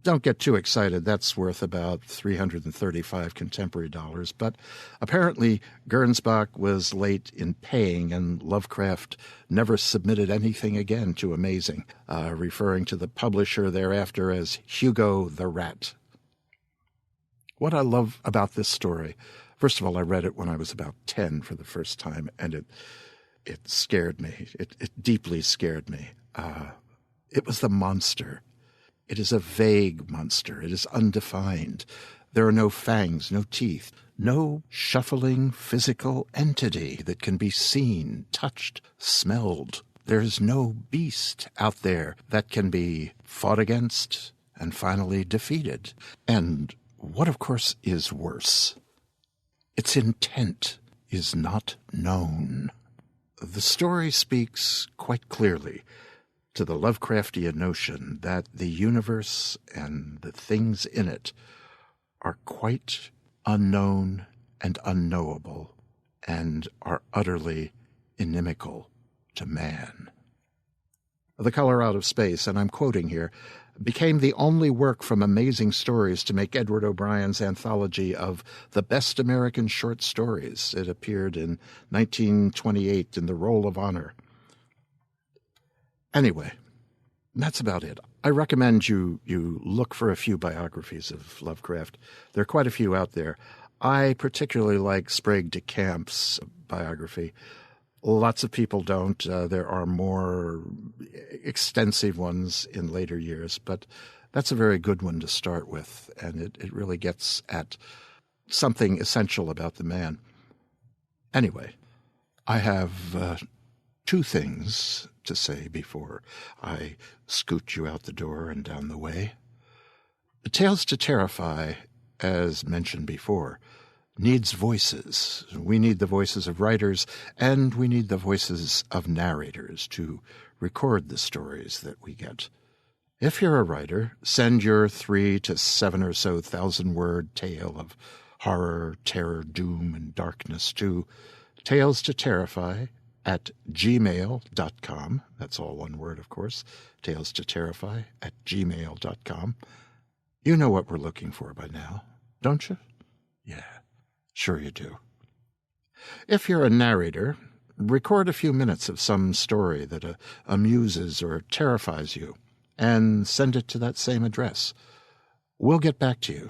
don't get too excited. That's worth about 335 contemporary dollars. But apparently Gernsback was late in paying, and Lovecraft never submitted anything again to Amazing, referring to the publisher thereafter as Hugo the Rat. What I love about this story, first of all, I read it when I was about 10 for the first time, and it scared me. It deeply scared me. It was the monster. It is a vague monster. It is undefined. There are no fangs, no teeth, no shuffling physical entity that can be seen, touched, smelled. There's no beast out there that can be fought against and finally defeated. And what, of course, is worse? Its intent is not known. The story speaks quite clearly to the Lovecraftian notion that the universe and the things in it are quite unknown and unknowable and are utterly inimical to man. The Color Out of Space, and I'm quoting here, became the only work from Amazing Stories to make Edward O'Brien's anthology of the best American short stories. It appeared in 1928 in the Roll of Honor. Anyway, that's about it. I recommend you look for a few biographies of Lovecraft. There are quite a few out there. I particularly like Sprague de Camp's biography. Lots of people don't. There are more extensive ones in later years, but that's a very good one to start with, and it really gets at something essential about the man. Anyway, I have two things to say before I scoot you out the door and down the way. Tales to Terrify, as mentioned before, needs voices. We need the voices of writers, and we need the voices of narrators to record the stories that we get. If you're a writer, send your 3 to 7 or so thousand-word tale of horror, terror, doom, and darkness to Tales to Terrify at gmail.com. That's all one word, of course. Tales to Terrify at gmail.com. You know what we're looking for by now, don't you? Yeah. Sure you do. If you're a narrator, record a few minutes of some story that amuses or terrifies you and send it to that same address. We'll get back to you.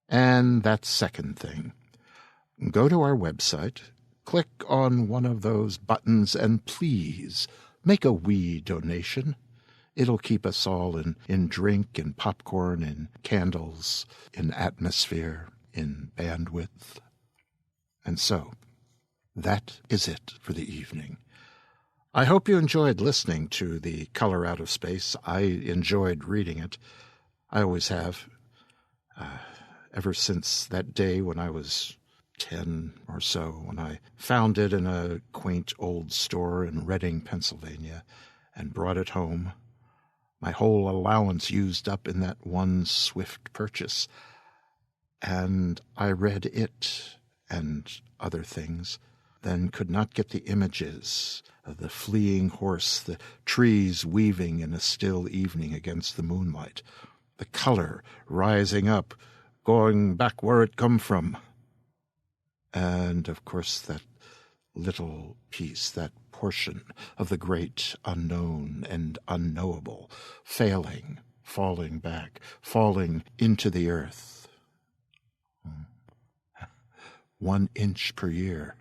And that second thing, go to our website, click on one of those buttons, and please make a wee donation. It'll keep us all in drink and popcorn and candles, in atmosphere, in bandwidth. And so, that is it for the evening. I hope you enjoyed listening to The Color Out of Space. I enjoyed reading it. I always have. Ever since that day when I was 10 or so, when I found it in a quaint old store in Reading, Pennsylvania, and brought it home. My whole allowance used up in that one swift purchase. And I read it and other things, then could not get the images of the fleeing horse, the trees weaving in a still evening against the moonlight, the color rising up, going back where it come from. And, of course, that little piece, that portion of the great unknown and unknowable, failing, falling back, falling into the earth. 1 inch per year.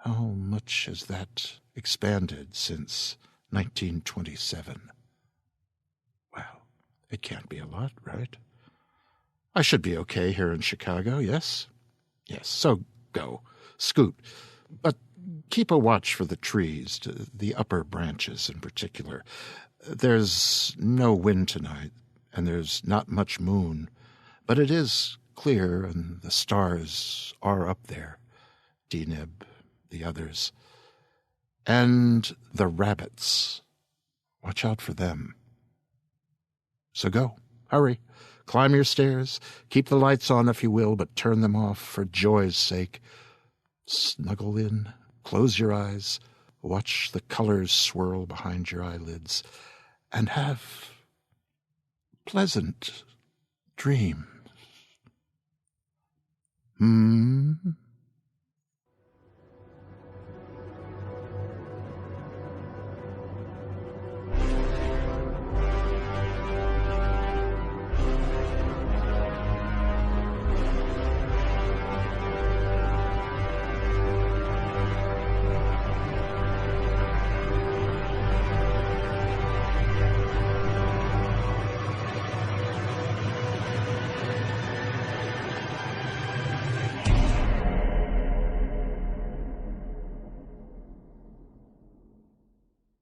How much has that expanded since 1927? Well, it can't be a lot, right? I should be okay here in Chicago, yes? Yes, so go. Scoot. But keep a watch for the trees, the upper branches in particular. There's no wind tonight, and there's not much moon, but it is clear, and the stars are up there. Deneb, the others. And the rabbits. Watch out for them. So go. Hurry. Climb your stairs. Keep the lights on if you will, but turn them off for joy's sake. Snuggle in. Close your eyes. Watch the colors swirl behind your eyelids. And have pleasant dreams.